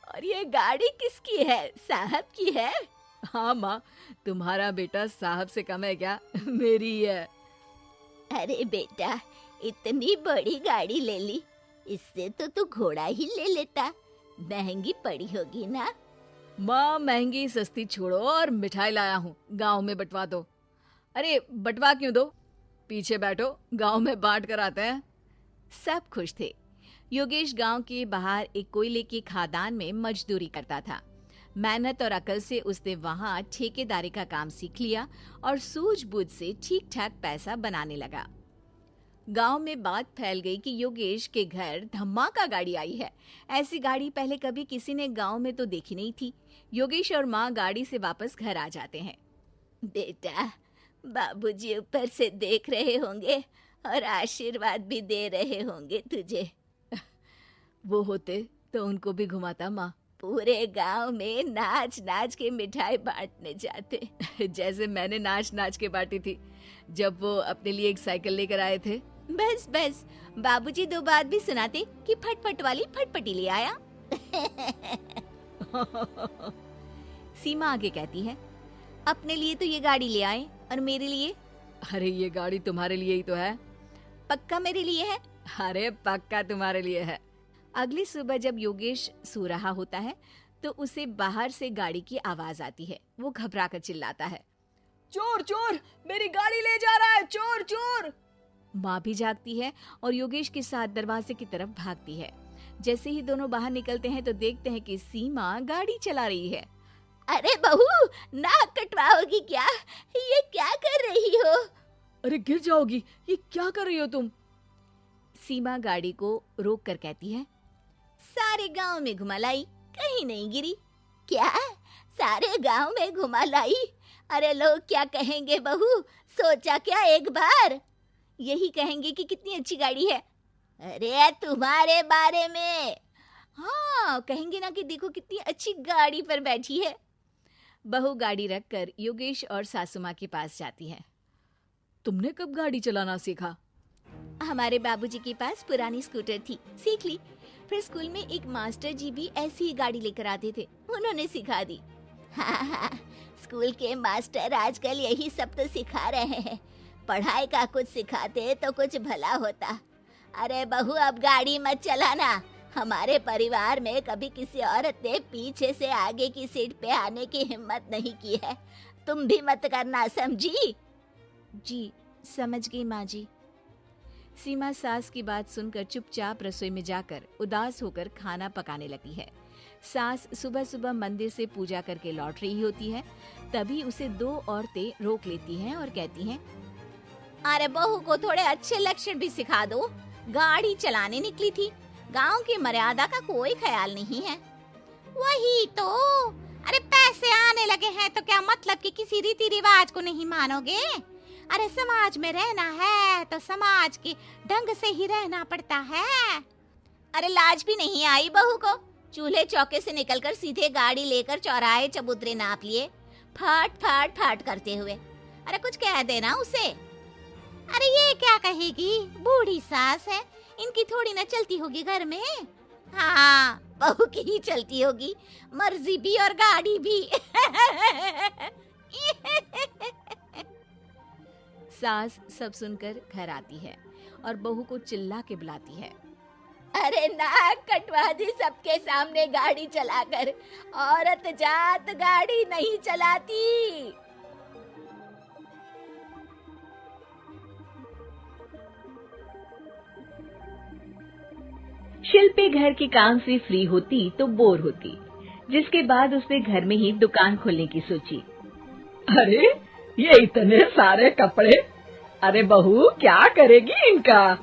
और ये गाड़ी किसकी है? साहब की है? हाँ माँ, तुम्हारा बेटा साहब से कम है क्या? मेरी है। अरे बेटा, इतनी बड़ी गाड़ी ले ली, इससे तो तू घोड़ा ही ले लेता। महंगी पड़ी होगी ना? माँ, महंगी सस्ती छोड़ो और मिठाई लाया हूँ, गांव में बंटवा दो। अरे बंटवा क्यों दो, पीछे बैठो, गांव में बांट कर आते हैं। सब खुश थे। योगेश गांव के बाहर एक कोयले की खादान में मजदूरी करता था। मेहनत और अकल से उसने वहां ठेकेदारी का काम सीख लिया और सूझबूझ से ठीक ठाक पैसा बनाने लगा। गांव में बात फैल गई कि योगेश के घर धमाका गाड़ी आई है। ऐसी गाड़ी पहले कभी किसी ने गांव में तो देखी नहीं थी। योगेश और माँ गाड़ी से वापस घर आ जाते हैं। बेटा, बाबूजी ऊपर से देख रहे होंगे और आशीर्वाद भी दे रहे होंगे तुझे। वो होते तो उनको भी घुमाता माँ। पूरे गांव में नाच नाच के मिठाई बांटने जाते। जैसे मैंने नाच नाच के बांटी थी जब वो अपने लिए एक साइकिल लेकर आए थे। बस बस, बाबूजी दो बात भी सुनाते कि फटफट वाली फटफटी ले आया। सीमा आगे कहती है, अपने लिए तो ये गाड़ी ले आए और मेरे लिए? अरे ये गाड़ी तुम्हारे लिए ही तो है। पक्का मेरे लिए है? अरे पक्का तुम्हारे लिए है। अगली सुबह जब योगेश सो रहा होता है तो उसे बाहर से गाड़ी की आवाज आती है। वो घबराकर चिल्लाता है, चोर चोर, मेरी गाड़ी ले जा रहा है, चोर चोर। माँ भी जागती है और योगेश के साथ दरवाजे की तरफ भागती है। जैसे ही दोनों बाहर निकलते हैं तो देखते हैं कि सीमा गाड़ी चला रही है। अरे बहू, नाक कटवाओगी क्या? ये क्या कर रही हो? अरे गिर जाओगी, ये क्या कर रही हो तुम? सीमा गाड़ी को रोक कर कहती है, सारे गांव में घुमा लाई, कहीं नहीं गिरी। क्या? सारे गांव में घुमा लाई? अरे लोग क्या कहेंगे बहू? सोचा क्या एक बार? यही कहेंगे कि कितनी अच्छी गाड़ी है। अरे तुम्हारे बारे में। हाँ, कहेंगे ना कि देखो कितनी अच्छी गाड़ी पर बैठी है। बहू गाड़ी रखकर योगेश और सासू माँ के पास जाती है। तुमने कब गाड़ी चलाना सीखा? हमारे बाबूजी के पास पुरानी स्कूटर थी, सीख ली। फिर स्कूल में एक मास्टर जी भी ऐसी ही गाड़ी लेकर आते थे, उन्होंने सिखा दी। हाँ, स्कूल के मास्टर आजकल यही सब तो सिखा रहे हैं। पढ़ाई का कुछ सिखाते तो कुछ भला होता। अरे बहू, अब गाड़ी मत चलाना। हमारे परिवार में कभी किसी औरत ने पीछे से आगे की सीट पे आने की हिम्मत नहीं की है। तुम भी मत करना, समझी? जी समझ गई माँ जी। सीमा सास की बात सुनकर चुपचाप रसोई में जाकर उदास होकर खाना पकाने लगती है। सास सुबह सुबह मंदिर से पूजा करके लौट रही होती है, तभी उसे दो औरतें रोक लेती हैं और कहती हैं, अरे बहू को थोड़े अच्छे लक्षण भी सिखा दो। गाड़ी चलाने निकली थी, गांव की मर्यादा का कोई ख्याल नहीं है। वही तो, अरे पैसे आने लगे हैं तो क्या मतलब कि किसी रीति रिवाज को नहीं मानोगे? अरे समाज में रहना है तो समाज के ढंग से ही रहना पड़ता है। अरे लाज भी नहीं आई बहू को? चूल्हे चौके से निकलकर सीधे गाड़ी लेकर चौराहे चबूतरे नाप लिए, फट फट फट करते हुए। अरे कुछ कह देना उसे। अरे ये क्या कहेगी, बूढ़ी सास है, इनकी थोड़ी ना चलती होगी घर में। हाँ, बहू की ही चलती होगी, मर्जी भी और गाड़ी भी। सास सब सुनकर घर आती है और बहू को चिल्ला के बुलाती है, अरे नाक कटवा दी सबके सामने गाड़ी चलाकर, औरत जात गाड़ी नहीं चलाती। शिल्पी घर के काम से फ्री होती तो बोर होती, जिसके बाद उसने घर में ही दुकान खोलने की सोची। अरे ये इतने सारे कपड़े, अरे बहू क्या करेगी इनका?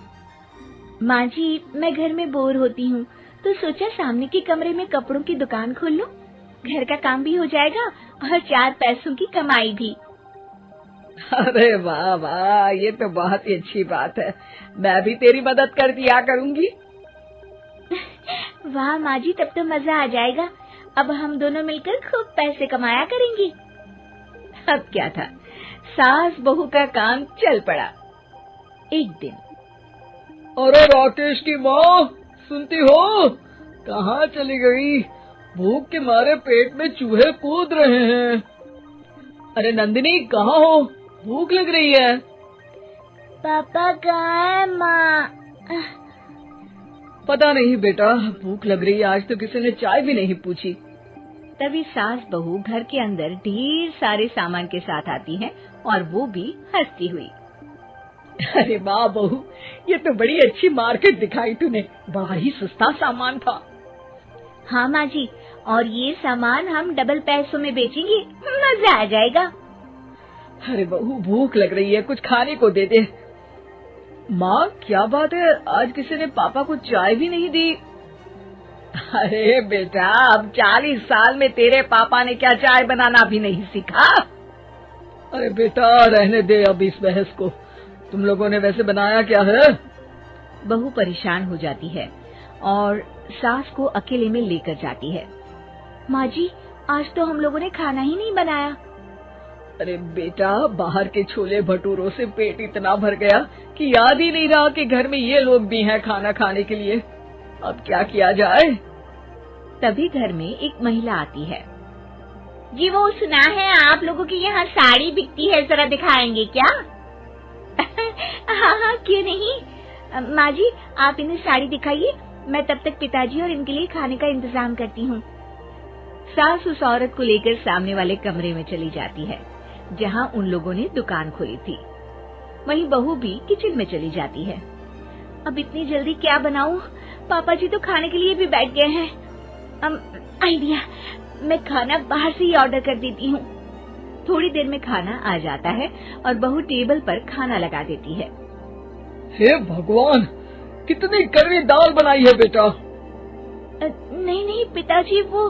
माँ जी, मैं घर में बोर होती हूँ तो सोचा सामने के कमरे में कपड़ों की दुकान खोल लूं। घर का काम भी हो जाएगा और 4 पैसों की कमाई भी। अरे वाह वाह, ये तो बहुत ही अच्छी बात है, मैं भी तेरी मदद कर दिया करूंगी। वाह माँ जी, तब तो मजा आ जाएगा। अब हम दोनों मिलकर खूब पैसे कमाया करेंगे। अब क्या था, सास बहू का काम चल पड़ा। एक दिन, अरे राकेश की माँ, सुनती हो? कहाँ चली गई? भूख के मारे पेट में चूहे कूद रहे हैं। अरे नंदिनी, कहाँ हो? भूख लग रही है। पापा कहाँ है माँ? पता नहीं बेटा, भूख लग रही है, आज तो किसी ने चाय भी नहीं पूछी। तभी सास बहू घर के अंदर ढेर सारे सामान के साथ आती हैं और वो भी हंसती हुई। अरे वाह बहू, ये तो बड़ी अच्छी मार्केट दिखाई तूने, बड़ा ही सस्ता सामान था। हाँ माँ जी, और ये सामान हम डबल पैसों में बेचेंगे, मजा आ जाएगा। अरे बहू, भूख लग रही है, कुछ खाने को दे दे। माँ क्या बात है, आज किसी ने पापा को चाय भी नहीं दी? अरे बेटा, अब 40 साल में तेरे पापा ने क्या चाय बनाना भी नहीं सीखा? अरे बेटा रहने दे अब इस बहस को, तुम लोगों ने वैसे बनाया क्या है? बहू परेशान हो जाती है और सास को अकेले में लेकर जाती है। माँ जी, आज तो हम लोगों ने खाना ही नहीं बनाया। अरे बेटा, बाहर के छोले भटूरों से पेट इतना भर गया कि याद ही नहीं रहा कि घर में ये लोग भी हैं खाना खाने के लिए। अब क्या किया जाए? तभी घर में एक महिला आती है। जी वो सुना है आप लोगों के यहाँ साड़ी बिकती है, जरा दिखाएंगे क्या? हाँ हाँ क्यों नहीं। माँ जी, आप इन्हें साड़ी दिखाइए, मैं तब तक पिताजी और इनके लिए खाने का इंतजाम करती हूँ। सास उस औरत को लेकर सामने वाले कमरे में चली जाती है जहाँ उन लोगों ने दुकान खोली थी। वहीं बहू भी किचन में चली जाती है। अब इतनी जल्दी क्या बनाऊं? पापा जी तो खाने के लिए भी बैठ गए हैं। आइडिया, मैं खाना बाहर से ही ऑर्डर कर देती हूँ। थोड़ी देर में खाना आ जाता है और बहू टेबल पर खाना लगा देती है। हे भगवान, कितनी कड़वी दाल बनाई है बेटा। नहीं नहीं पिताजी, वो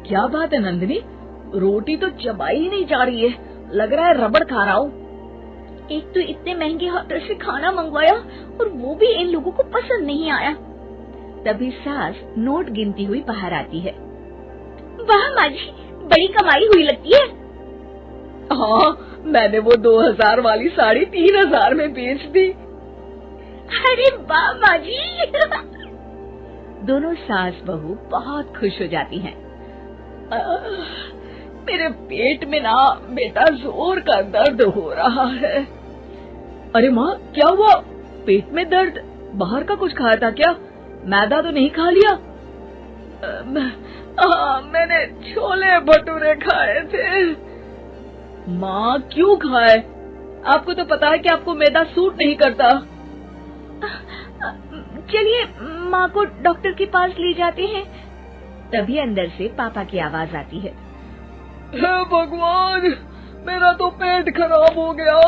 क्या बात है नंदिनी, रोटी तो चबाई ही नहीं जा रही है, लग रहा है रबड़ खा रहा हूँ। एक तो इतने महंगे होटल से खाना मंगवाया और वो भी इन लोगों को पसंद नहीं आया। तभी सास नोट गिनती हुई बाहर आती है। वाह माँ जी, बड़ी कमाई हुई लगती है। हाँ, मैंने वो 2000 वाली साड़ी 3000 में बेच दी। अरे वाह माँ जी। दोनों सास बहू बहुत खुश हो जाती हैं। मेरे पेट में ना बेटा जोर का दर्द हो रहा है। अरे माँ, क्या हुआ? पेट में दर्द? बाहर का कुछ खाया था क्या? मैदा तो नहीं खा लिया? मैंने छोले भटूरे खाए थे। माँ क्यों खाए? आपको तो पता है कि आपको मैदा सूट नहीं करता। चलिए माँ को डॉक्टर के पास ले जाते हैं। तभी अंदर से पापा की आवाज आती है। हे भगवान, मेरा तो पेट खराब हो गया।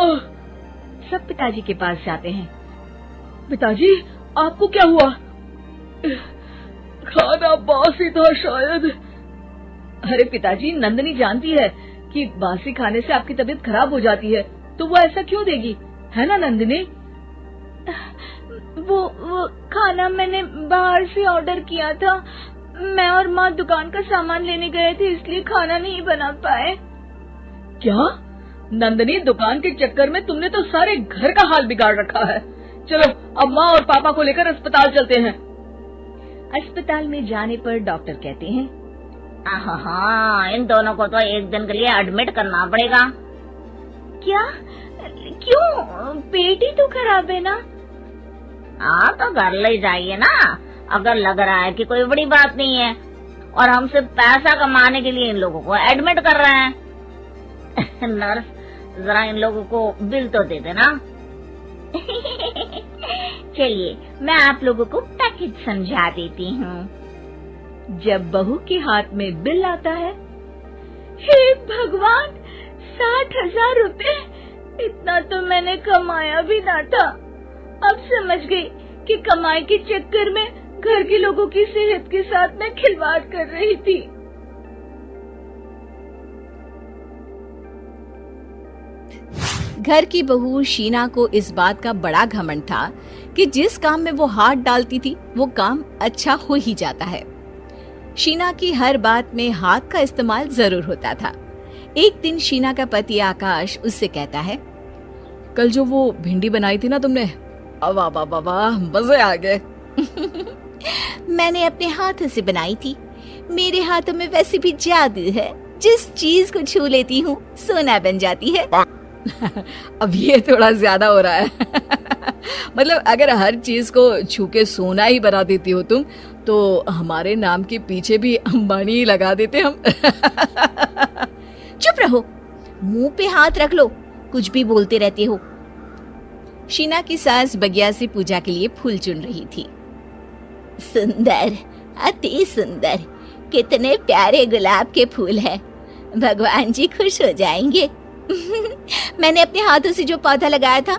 सब पिताजी के पास जाते हैं। पिताजी, आपको क्या हुआ? खाना बासी था शायद। अरे पिताजी, नंदनी जानती है कि बासी खाने से आपकी तबीयत खराब हो जाती है, तो वो ऐसा क्यों देगी, है ना नंदिनी? वो खाना मैंने बाहर से ऑर्डर किया था। मैं और माँ दुकान का सामान लेने गए थे, इसलिए खाना नहीं बना पाए। क्या नंदनी, दुकान के चक्कर में तुमने तो सारे घर का हाल बिगाड़ रखा है। चलो अब माँ और पापा को लेकर अस्पताल चलते हैं। अस्पताल में जाने पर डॉक्टर कहते हैं, हाँ, इन दोनों को तो एक दिन के लिए एडमिट करना पड़ेगा। क्या? क्यों? पेट ही तो खराब है ना। हाँ, तो घर ले जाइए ना, अगर लग रहा है कि कोई बड़ी बात नहीं है और हम सिर्फ पैसा कमाने के लिए इन लोगों को एडमिट कर रहे हैं। नर्स, जरा इन लोगों को बिल तो दे देना। चलिए, मैं आप लोगों को पैकेज समझा देती हूँ। जब बहू के हाथ में बिल आता है, हे भगवान, 60,000 रुपए! इतना तो मैंने कमाया भी ना था। अब समझ गई कि कमाई के चक्कर में घर के लोगों की सेहत के साथ मैं खिलवाड़ कर रही थी। घर की बहू शीना को इस बात का बड़ा घमंड था कि जिस काम में वो हाथ डालती थी वो काम अच्छा हो ही जाता है। शीना की हर बात में हाथ का इस्तेमाल जरूर होता था। एक दिन शीना का पति आकाश उससे कहता है, कल जो वो भिंडी बनाई थी ना तुमने, वाह वाह वाह वाह, मजे आ गए। मैंने अपने हाथों से बनाई थी। मेरे हाथों में वैसे भी जादू है, जिस चीज को छू लेती हूँ सोना बन जाती है। अब ये थोड़ा ज्यादा हो रहा है। मतलब अगर हर चीज को छू के सोना ही बना देती हो तुम, तो हमारे नाम के पीछे भी अंबानी लगा देते हम। चुप रहो, मुंह पे हाथ रख लो, कुछ भी बोलते रहते हो। शीना की सास बगिया से पूजा के लिए फूल चुन रही थी। सुंदर, अति सुंदर, कितने प्यारे गुलाब के फूल हैं। भगवान जी खुश हो जाएंगे। मैंने अपने हाथों से जो पौधा लगाया था,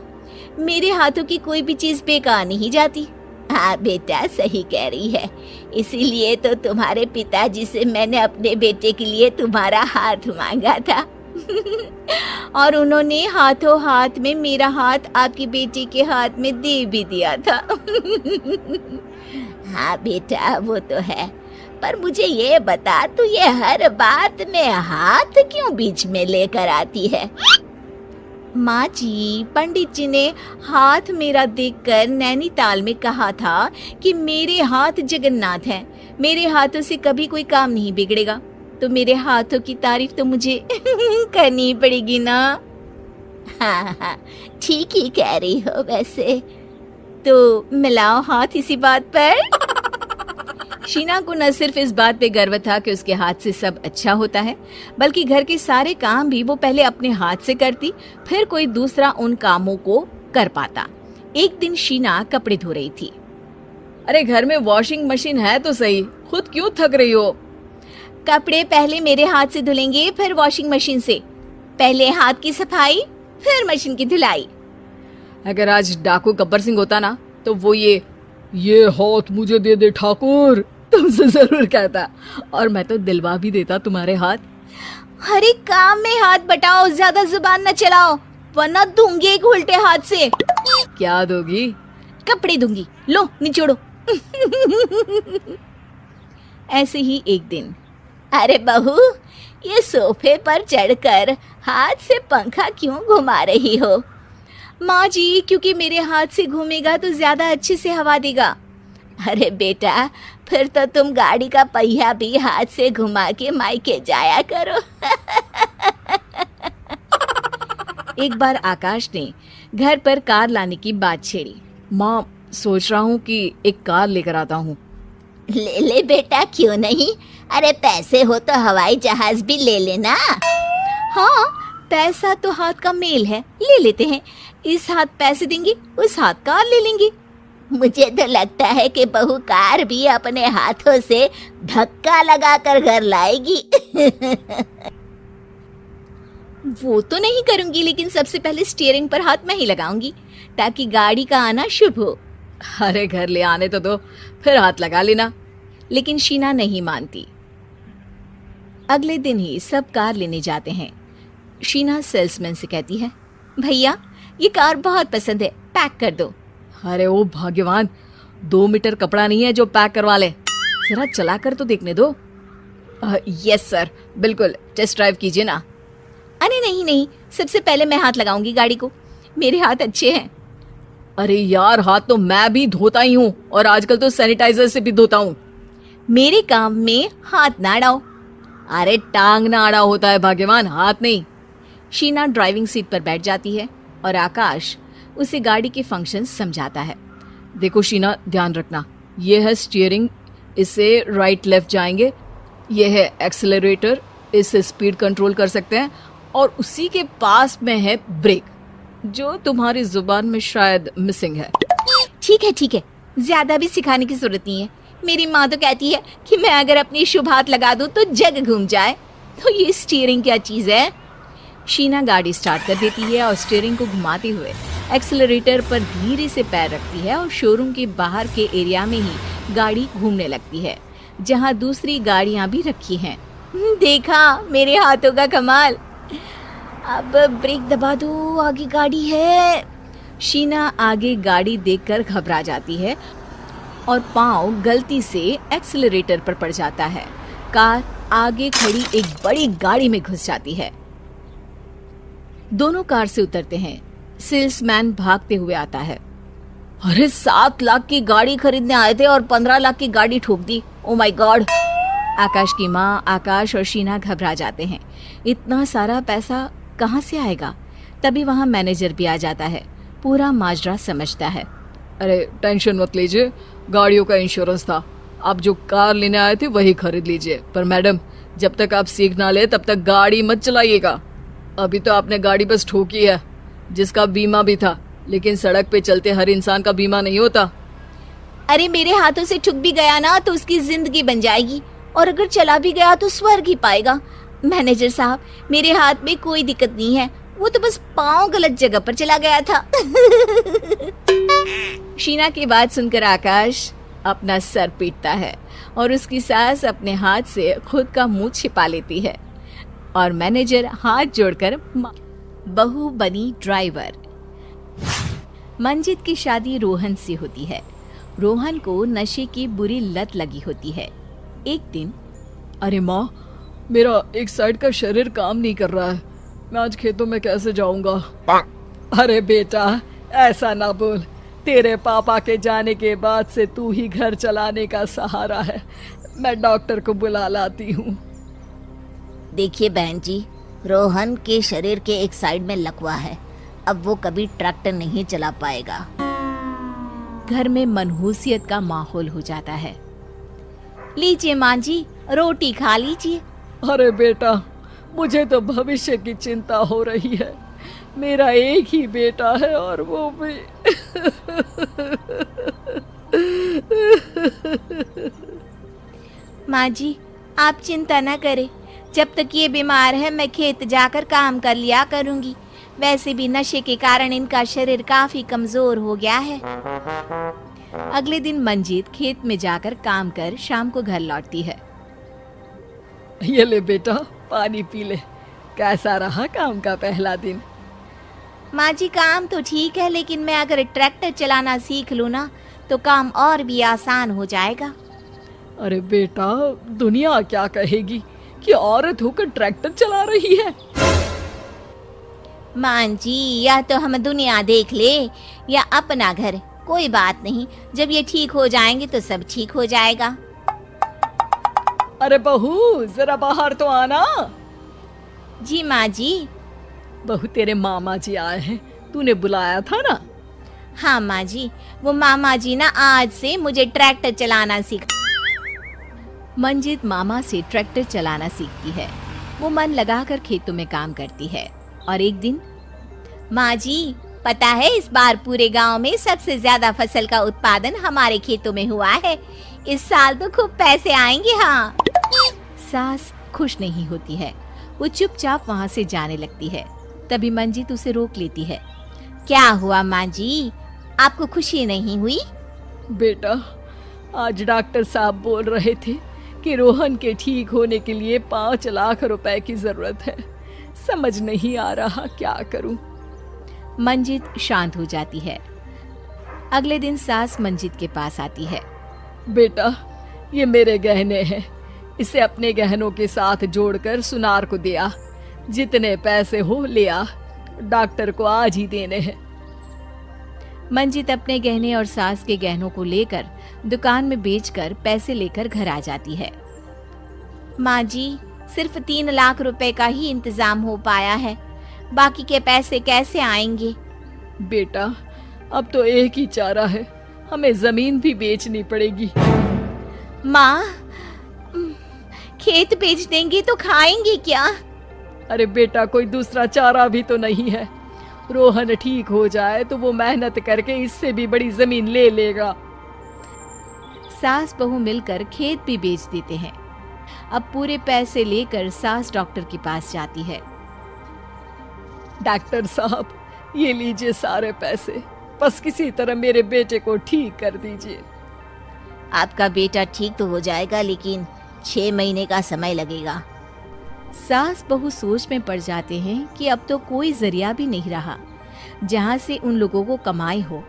मेरे हाथों की कोई भी चीज बेकार नहीं जाती। हाँ बेटा, सही कह रही है। इसीलिए तो तुम्हारे पिताजी से मैंने अपने बेटे के लिए तुम्हारा हाथ मांगा था। और उन्होंने हाथों हाथ में मेरा हाथ आपकी बेटी के हाथ में दे भी दिया था। हाँ बेटा, वो तो है, पर मुझे ये बता, तू ये हर बात में हाथ क्यों बीच में लेकर आती है? माँ जी, पंडित जी ने हाथ मेरा देखकर नैनीताल में कहा था कि मेरे हाथ जगन्नाथ हैं, मेरे हाथों से कभी कोई काम नहीं बिगड़ेगा, तो मेरे हाथों की तारीफ तो मुझे करनी पड़ेगी ना। हाँ, ठीक ही कह रही हो वैसे। तो मिलाओ हाथ इसी बात पर। शीना को न सिर्फ इस बात पे गर्व था कि उसके हाथ से सब अच्छा होता है, बल्कि घर के सारे काम भी वो पहले अपने हाथ से करती, फिर कोई दूसरा उन कामों को कर पाता। एक दिन शीना कपड़े धो रही थी। अरे घर में वॉशिंग मशीन है तो सही, खुद क्यों थक रही हो? कपड़े पहले मेरे हाथ से धुलेंगे, फिर वॉशिंग मशीन से। पहले हाथ की सफाई, फिर मशीन की धुलाई। अगर आज डाकू गब्बर सिंह होता ना, तो वो ये हाथ मुझे दे दे ठाकुर तुमसे जरूर कहता, और मैं तो दिलवा भी देता तुम्हारे हाथ। हर एक काम में हाथ बटाओ, ज्यादा जुबान न चलाओ, वरना दूंगी एक उल्टे हाथ से। क्या दोगी? कपड़े दूंगी, लो निचोड़ो। ऐसे ही एक दिन, अरे बहू, ये सोफे पर चढ़कर हाथ से पंखा क्यों घुमा रही हो? माँ जी, क्योंकि मेरे हाथ से घूमेगा तो ज्यादा अच्छे से हवा देगा। अरे बेटा, फिर तो तुम गाड़ी का पहिया भी हाथ से घुमा के मायके जाया करो। एक बार आकाश ने घर पर कार लाने की बात छेड़ी। माँ, सोच रहा हूँ कि एक कार लेकर आता हूँ। ले ले बेटा, क्यों नहीं? अरे पैसे हो तो हवाई जहाज भी ले लेना। हाँ, पैसा तो हाथ का मेल है, ले लेते हैं। इस हाथ पैसे देंगे, उस हाथ कार ले लेंगे। मुझे तो लगता है कि बहू कार भी अपने हाथों से धक्का लगाकर घर लाएगी। वो तो नहीं करूंगी, लेकिन सबसे पहले स्टीयरिंग पर हाथ मैं ही लगाऊंगी ताकि गाड़ी का आना शुभ हो। अरे घर ले आने तो दो, फिर हाथ लगा लेना। लेकिन शीना नहीं मानती। अगले दिन ही सब कार लेने जाते हैं। शीना सेल्समैन से कहती है, भैया ये कार बहुत पसंद है, पैक कर दो। अरे ओ भाग्यवान, 2 मीटर कपड़ा नहीं है जो पैक करवा ले, जरा चला कर तो देखने दो। यस सर, बिल्कुल, टेस्ट ड्राइव कीजिए ना। अरे नहीं, सबसे पहले मैं हाथ लगाऊंगी गाड़ी को, मेरे हाथ अच्छे हैं। अरे यार, हाथ तो मैं भी धोता ही हूँ, और आजकल तो सैनिटाइजर से भी धोता हूँ। मेरे काम में हाथ ना अड़ाओ। अरे टांग ना अड़ा होता है भाग्यवान, हाथ नहीं। शीना ड्राइविंग सीट पर बैठ जाती है और आकाश उसे गाड़ी के फंक्शंस समझाता है। देखो शीना, ध्यान रखना, ये है स्टीयरिंग, इससे राइट लेफ्ट जाएंगे। ये है एक्सेलरेटर, इससे स्पीड कंट्रोल कर सकते हैं। और उसी के पास में है ब्रेक, जो तुम्हारी जुबान में शायद मिसिंग है। ठीक है, ज्यादा भी सिखाने की जरूरत नहीं है। मेरी माँ तो कहती है कि मैं अगर अपनी शुभ हाथ लगा दूं तो जग घूम जाए, तो ये स्टीयरिंग क्या चीज है। शीना गाड़ी स्टार्ट कर देती है और स्टीयरिंग को घुमाते हुए एक्सेलरेटर पर धीरे से पैर रखती है और शोरूम के बाहर के एरिया में ही गाड़ी घूमने लगती है, जहाँ दूसरी गाड़ियां भी रखी हैं। देखा मेरे हाथों का कमाल। अब ब्रेक दबा दो, आगे गाड़ी है। शीना आगे गाड़ी देखकर घबरा जाती है और पाँव गलती से एक्सेलरेटर पर पड़ जाता है। कार आगे खड़ी एक बड़ी गाड़ी में घुस जाती है। दोनों कार से उतरते हैं। सेल्समैन भागते हुए आता है। अरे 7 लाख की गाड़ी खरीदने आए थे और 15 लाख की गाड़ी ठोक दी। Oh my God. आकाश की माँ, आकाश और शीना घबरा जाते हैं। इतना सारा पैसा कहाँ से आएगा? तभी वहाँ मैनेजर भी आ जाता है, पूरा माजरा समझता है। अरे टेंशन मत लीजिए, गाड़ियों का इंश्योरेंस था, आप जो कार लेने आए थे वही खरीद लीजिए। पर मैडम, जब तक आप सीख ना ले तब तक गाड़ी मत चलाइएगा। अभी तो आपने गाड़ी बस ठोकी है, जिसका बीमा भी था, लेकिन सड़क पे चलते हर इंसान का बीमा नहीं होता। अरे मेरे हाथों से ठुक भी गया ना तो उसकी जिंदगी बन जाएगी, और अगर चला भी गया तो स्वर्ग ही पाएगा। मैनेजर साहब, मेरे हाथ में कोई दिक्कत नहीं है, वो तो बस पाँव गलत जगह पर चला गया था। शीना की बात सुनकर आकाश अपना सर पीटता है और उसकी सास अपने हाथ से खुद का मुंह छिपा लेती है और मैनेजर हाथ जोड़कर बहू बनी ड्राइवर। मंजित की शादी रोहन से होती है। रोहन को नशे की बुरी लत लगी होती है। एक दिन, अरे माँ, मेरा एक साइड का शरीर काम नहीं कर रहा है, मैं आज खेतों में कैसे जाऊंगा? अरे बेटा, ऐसा ना बोल, तेरे पापा के जाने के बाद से तू ही घर चलाने का सहारा है। मैं डॉक्टर को बुला लाती हूँ। देखिए बहन जी, रोहन के शरीर के एक साइड में लकवा है, अब वो कभी ट्रैक्टर नहीं चला पाएगा। घर में मनहूसियत का माहौल हो जाता है। लीजिए माँ जी, रोटी खा लीजिए। अरे बेटा, मुझे तो भविष्य की चिंता हो रही है। मेरा एक ही बेटा है और वो भी माँ जी, आप चिंता न करें, जब तक ये बीमार है मैं खेत जाकर काम कर लिया करूंगी। वैसे भी नशे के कारण इनका शरीर काफी कमजोर हो गया है। अगले दिन मंजीत खेत में जाकर काम कर शाम को घर लौटती है। ये ले बेटा, पानी पी ले। कैसा रहा काम का पहला दिन? माँ जी, काम तो ठीक है, लेकिन मैं अगर ट्रैक्टर चलाना सीख लूँ ना तो काम और भी आसान हो जाएगा। अरे बेटा, दुनिया क्या कहेगी कि औरत होकर ट्रैक्टर चला रही है? माँ जी, या तो हम दुनिया देख ले या अपना घर, कोई बात नहीं, जब ये ठीक हो जाएंगे तो सब ठीक हो जाएगा। अरे बहू, जरा बाहर तो आना। जी माँ जी। बहू, तेरे मामा जी आए हैं, तूने बुलाया था ना? हाँ माँ जी, वो मामा जी ना आज से मुझे ट्रैक्टर चलाना सीख। मंजित मामा से ट्रैक्टर चलाना सीखती है। वो मन लगाकर खेतों में काम करती है। और एक दिन, माँ जी, पता है इस बार पूरे गांव में सबसे ज्यादा फसल का उत्पादन हमारे खेतों में हुआ है। इस साल तो खूब पैसे आएंगे। हाँ। सास खुश नहीं होती है। वो चुपचाप वहां से जाने लगती है। तभी मंजीत उसे रोक लेती है। क्या हुआ माँ जी, आपको खुशी नहीं हुई? बेटा, आज डॉक्टर साहब बोल रहे थे कि रोहन के ठीक होने के लिए 5 लाख रुपए की जरूरत है। समझ नहीं आ रहा क्या करूं। मंजीत शांत हो जाती है। अगले दिन सास मंजीत के पास आती है। बेटा, ये मेरे गहने हैं, इसे अपने गहनों के साथ जोड़कर सुनार को दिया। जितने पैसे हो ले आ, डॉक्टर को आज ही देने हैं। मंजीत अपने गहने और सास के गहनों को लेकर दुकान में बेचकर पैसे लेकर घर आ जाती है। माँ जी, सिर्फ 3 लाख रुपए का ही इंतजाम हो पाया है, बाकी के पैसे कैसे आएंगे? बेटा, अब तो एक ही चारा है, हमें जमीन भी बेचनी पड़ेगी। माँ, खेत बेच देंगे तो खाएंगे क्या? अरे बेटा, कोई दूसरा चारा भी तो नहीं है। रोहन ठीक हो जाए तो वो मेहनत करके इससे भी बड़ी जमीन ले लेगा। सास बहू मिलकर खेत भी बेच देते हैं। अब पूरे पैसे लेकर सास डॉक्टर के पास जाती है। डॉक्टर साहब, ये लीजिए सारे पैसे, बस किसी तरह मेरे बेटे को ठीक कर दीजिए। आपका बेटा ठीक तो हो जाएगा, लेकिन 6 महीने का समय लगेगा। सास बहू सोच में पड़ जाते हैं कि अब तो कोई जरिया भी नहीं रहा जहां से उन लोगों को कमाई हो।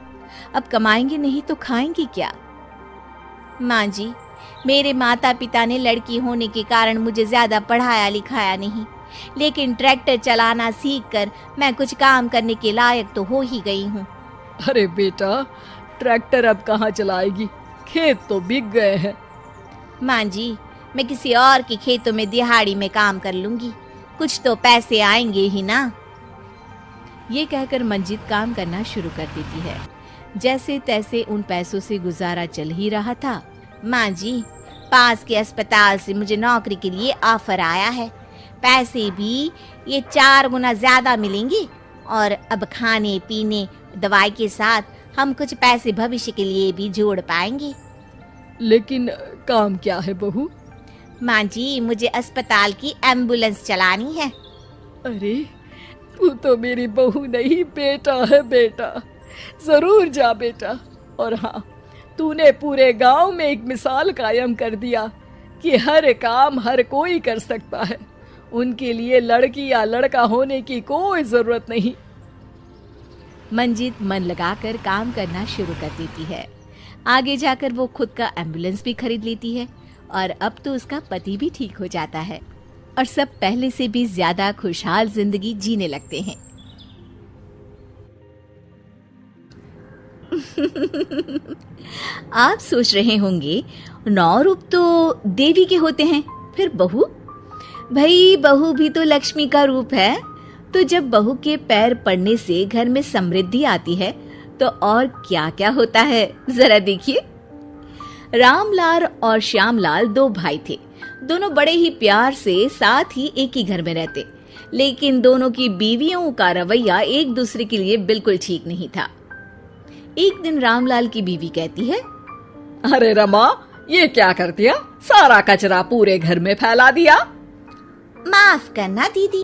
अब कमाएंगे नहीं तो खाएंगे क्या? माँ जी, मेरे माता पिता ने लड़की होने के कारण मुझे ज्यादा पढ़ाया लिखाया नहीं, लेकिन ट्रैक्टर चलाना सीखकर मैं कुछ काम करने के लायक तो हो ही गई हूँ। अरे बेटा, ट्रैक्टर अब कहाँ चलाएगी, खेत तो बिक गए हैं। माँ जी, मैं किसी और के खेतों में दिहाड़ी में काम कर लूंगी, कुछ तो पैसे आएंगे ही ना। ये कहकर मंजीत काम करना शुरू कर देती है। जैसे तैसे उन पैसों से गुजारा चल ही रहा था। माँ जी, पास के अस्पताल से मुझे नौकरी के लिए ऑफर आया है। पैसे भी ये 4 गुना ज्यादा मिलेंगे, और अब खाने पीने दवाई के साथ हम कुछ पैसे भविष्य के लिए भी जोड़ पाएंगे। लेकिन काम क्या है बहू? माँ जी, मुझे अस्पताल की एम्बुलेंस चलानी है। अरे, तू तो मेरी बहू नहीं, बेटा है बेटा। जरूर जा बेटा। और हाँ, तूने पूरे गांव में एक मिसाल कायम कर दिया कि हर काम हर कोई कर सकता है। उनके लिए लड़की या लड़का होने की कोई जरूरत नहीं। मंजीत मन लगाकर काम करना शुरू कर देती है। आगे जाकर वो खुद का एम्बुलेंस भी खरीद लेती है, और अब तो उसका पति भी ठीक हो जाता है और सब पहले से भी ज्यादा खुशहाल जिंदगी जीने लगते हैं। आप सोच रहे होंगे, 9 रूप तो देवी के होते हैं, फिर बहू? भाई, बहू भी तो लक्ष्मी का रूप है। तो जब बहू के पैर पड़ने से घर में समृद्धि आती है तो और क्या क्या होता है, जरा देखिए। रामलाल और श्यामलाल 2 भाई थे। दोनों बड़े ही प्यार से साथ ही एक ही घर में रहते, लेकिन दोनों की बीवियों का रवैया एक दूसरे के लिए बिल्कुल ठीक नहीं था। एक दिन रामलाल की बीवी कहती है, अरे रमा, ये क्या कर दिया? सारा कचरा पूरे घर में फैला दिया। माफ करना दीदी,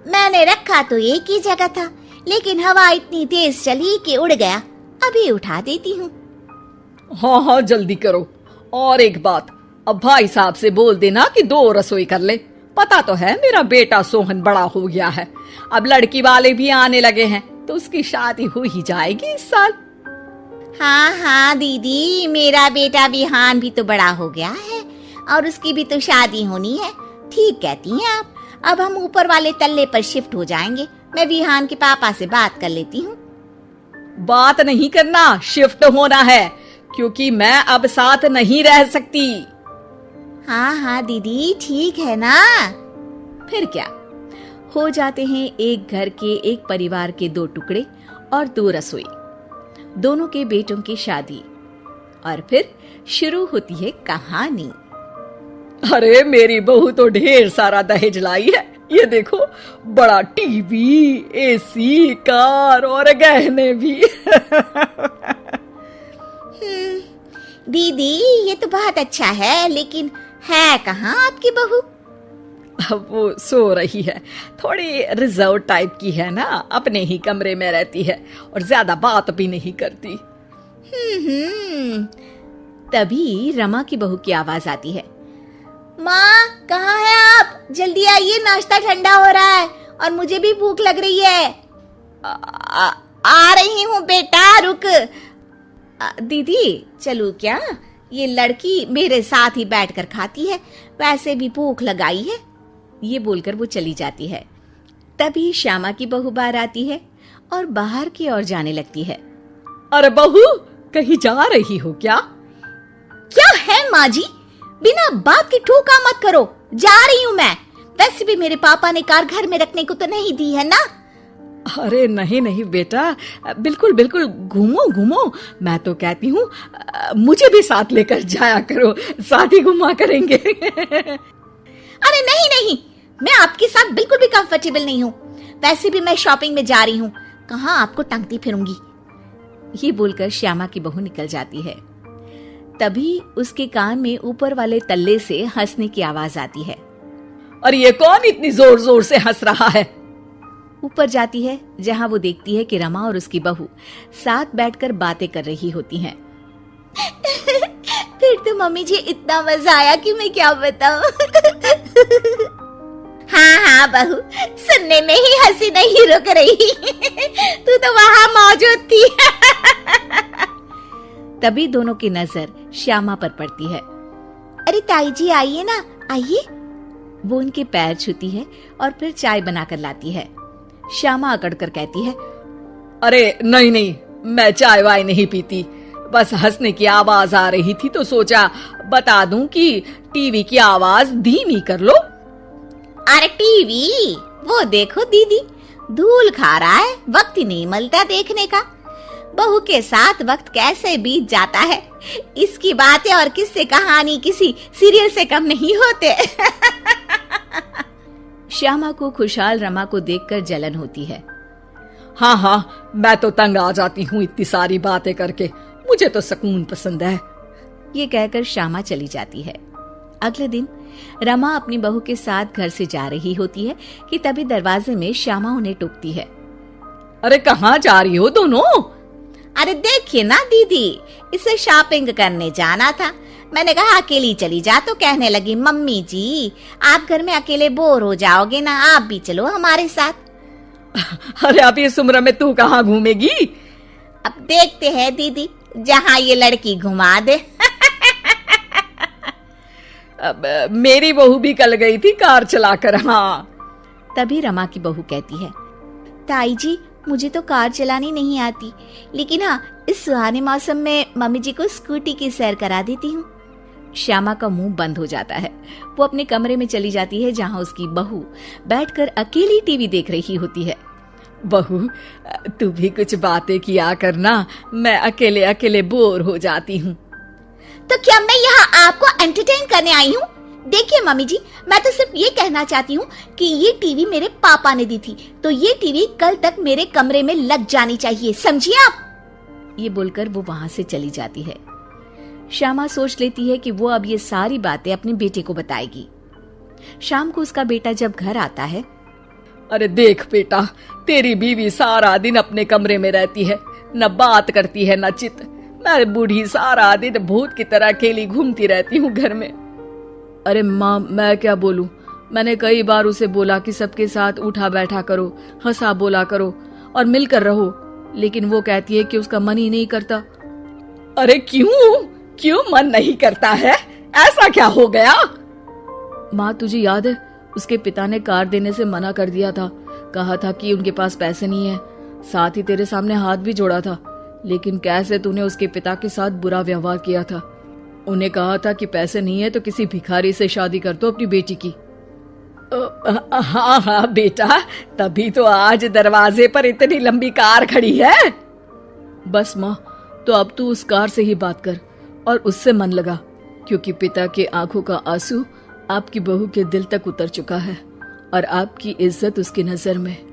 मैंने रखा तो एक ही जगह था, लेकिन हवा इतनी तेज चली कि उड़ गया। अभी उठा देती हूँ। हाँ हाँ, जल्दी करो। और एक बात, अब भाई साहब से बोल देना कि 2 रसोई कर ले। पता तो है मेरा बेटा सोहन बड़ा हो गया है, अब लड़की वाले भी आने लगे हैं, तो उसकी शादी हो ही जाएगी इस साल। हाँ हाँ दीदी, मेरा बेटा विहान भी तो बड़ा हो गया है और उसकी भी तो शादी होनी है। ठीक कहती हैं आप। अब हम ऊपर वाले तल्ले पर शिफ्ट हो जाएंगे। मैं विहान के पापा से बात कर लेती हूँ। बात नहीं करना, शिफ्ट होना है, क्योंकि मैं अब साथ नहीं रह सकती। हाँ हाँ दीदी, ठीक है ना। फिर क्या, हो जाते हैं एक घर के, एक परिवार के 2 टुकड़े और 2 रसोई, दोनों के बेटों की शादी। और फिर शुरू होती है कहानी। अरे, मेरी बहू तो ढेर सारा दहेज लाई है, ये देखो, बड़ा टीवी, एसी, कार और गहने भी। दीदी ये तो बहुत अच्छा है, लेकिन है कहाँ आपकी बहू? अब वो सो रही है, थोड़ी रिजर्व टाइप की है ना, अपने ही कमरे में रहती है और ज्यादा बात भी नहीं करती। तभी रमा की बहू की आवाज आती है। माँ कहाँ है आप? जल्दी आइए, नाश्ता ठंडा हो रहा है और मुझे भी भूख लग रही है। आ रही हूँ बेटा, रुक। दीदी चलूं क्या? ये लड़की मेरे साथ ही बैठकर खाती है, वैसे भी भूख लगाई है। ये बोलकर वो चली जाती है। तभी श्यामा की बहू बाहर आती है और बाहर की ओर जाने लगती है। अरे बहू, कहीं जा रही हो क्या? क्या है माँ जी, बिना बात के ठोका मत करो, जा रही हूँ मैं। वैसे भी मेरे पापा ने कार घर में रखने को तो नहीं दी है ना। अरे नहीं नहीं बेटा, बिल्कुल बिल्कुल, घूमो घूमो। मैं तो कहती हूँ मुझे भी साथ लेकर जाया करो, साथ ही घुमा करेंगे। अरे नहीं नहीं, मैं आपके साथ बिल्कुल भी कंफर्टेबल नहीं हूँ। वैसे भी मैं शॉपिंग में जा रही हूँ, कहाँ आपको टांगती फिरूंगी। ये बोलकर श्यामा की बहू निकल जाती है। तभी उसके कान में ऊपर वाले तल्ले से हंसने की आवाज आती है। और ये कौन इतनी जोर जोर से हंस रहा है? ऊपर जाती है, जहां वो देखती है कि रमा और उसकी बहू साथ बैठकर बातें कर रही होती हैं। फिर तो मम्मी जी इतना मजा आया कि मैं क्या बताऊं। हाँ बहू, सुनने में ही हंसी नहीं रुक रही। तू तो वहां मौजूद थी। तभी दोनों की नजर श्यामा पर पड़ती है। अरे ताई जी आइए ना, आइए। वो उनके पैर छूती है और फिर चाय बनाकर लाती है। श्यामा अकड़कर कहती है, अरे नहीं नहीं, मैं चाय वाय नहीं पीती, बस हंसने की आवाज आ रही थी तो सोचा बता दूं कि टीवी की आवाज धीमी कर लो। अरे टीवी, वो देखो दीदी, धूल खा रहा है, वक्त ही नहीं मिलता देखने का। बहू के साथ वक्त कैसे बीत जाता है, इसकी बातें और किस्से कहानी किसी सीरियल से कम नहीं होते। श्यामा को खुशहाल रमा को देखकर जलन होती है। हाँ, मैं तो तंग आ जाती हूँ इतनी सारी बातें करके, मुझे तो सुकून पसंद है। ये कहकर श्यामा चली जाती है। अगले दिन रमा अपनी बहू के साथ घर से जा रही होती है कि तभी दरवाजे में श्यामा उन्हें टोकती है। अरे कहाँ जा रही हो दोनों? अरे देखिए ना दीदी, इसे शॉपिंग करने जाना था। मैंने कहा अकेली चली जा, तो कहने लगी मम्मी जी आप घर में अकेले बोर हो जाओगे ना, आप भी चलो हमारे साथ। अरे अब इस उम्र में तू कहाँ घूमेगी? अब देखते हैं दीदी, जहाँ ये लड़की घुमा दे। अब मेरी बहू भी कल गई थी कार चलाकर। हाँ। तभी रमा की बहू कहती है, ताई जी मुझे तो कार चलानी नहीं आती, लेकिन हाँ इस सुहाने मौसम में मम्मी जी को स्कूटी की सैर करा देती हूँ। श्यामा का मुंह बंद हो जाता है। वो अपने कमरे में चली जाती है, जहाँ उसकी बहू बैठकर अकेली टीवी देख रही होती है। बहू तू भी कुछ बातें किया करना, मैं अकेले अकेले बोर हो जाती हूँ। तो क्या मैं यहाँ आपको एंटरटेन करने आई हूँ? देखिए मम्मी जी, मैं तो सिर्फ ये कहना चाहती हूँ कि ये टीवी मेरे पापा ने दी थी, तो ये टीवी कल तक मेरे कमरे में लग जानी चाहिए, समझिए आप। ये बोलकर वो वहां से चली जाती है। श्यामा सोच लेती है कि वो अब ये सारी बातें अपने बेटे को बताएगी। शाम को उसका बेटा जब घर आता है, अरे देख बेटा, तेरी बीवी सारा दिन अपने कमरे में रहती है, न बात करती है न चित। मैं बूढ़ी सारा दिन भूत की तरह अकेली घूमती रहती हूँ घर में। अरे माँ, मैं क्या बोलूं, मैंने कई बार उसे बोला कि सबके साथ उठा बैठा करो, हंसा बोला करो और मिलकर रहो, लेकिन वो कहती है कि उसका मन ही नहीं करता। अरे क्यों मन नहीं करता है? ऐसा क्या हो गया? माँ तुझे याद है, उसके पिता ने कार देने से मना कर दिया था, कहा था कि उनके पास पैसे नहीं है, साथ ही तेरे सामने हाथ भी जोड़ा था, लेकिन कैसे तूने उसके पिता के साथ बुरा व्यवहार किया था। उन्हें कहा था कि पैसे नहीं है तो किसी भिखारी से शादी कर दो अपनी बेटी की। हाँ बेटा, तभी तो आज दरवाजे पर इतनी लंबी कार खड़ी है। बस माँ, तो अब तू उस कार से ही बात कर और उससे मन लगा, क्योंकि पिता के आंखों का आंसू आपकी बहू के दिल तक उतर चुका है और आपकी इज्जत उसकी नजर में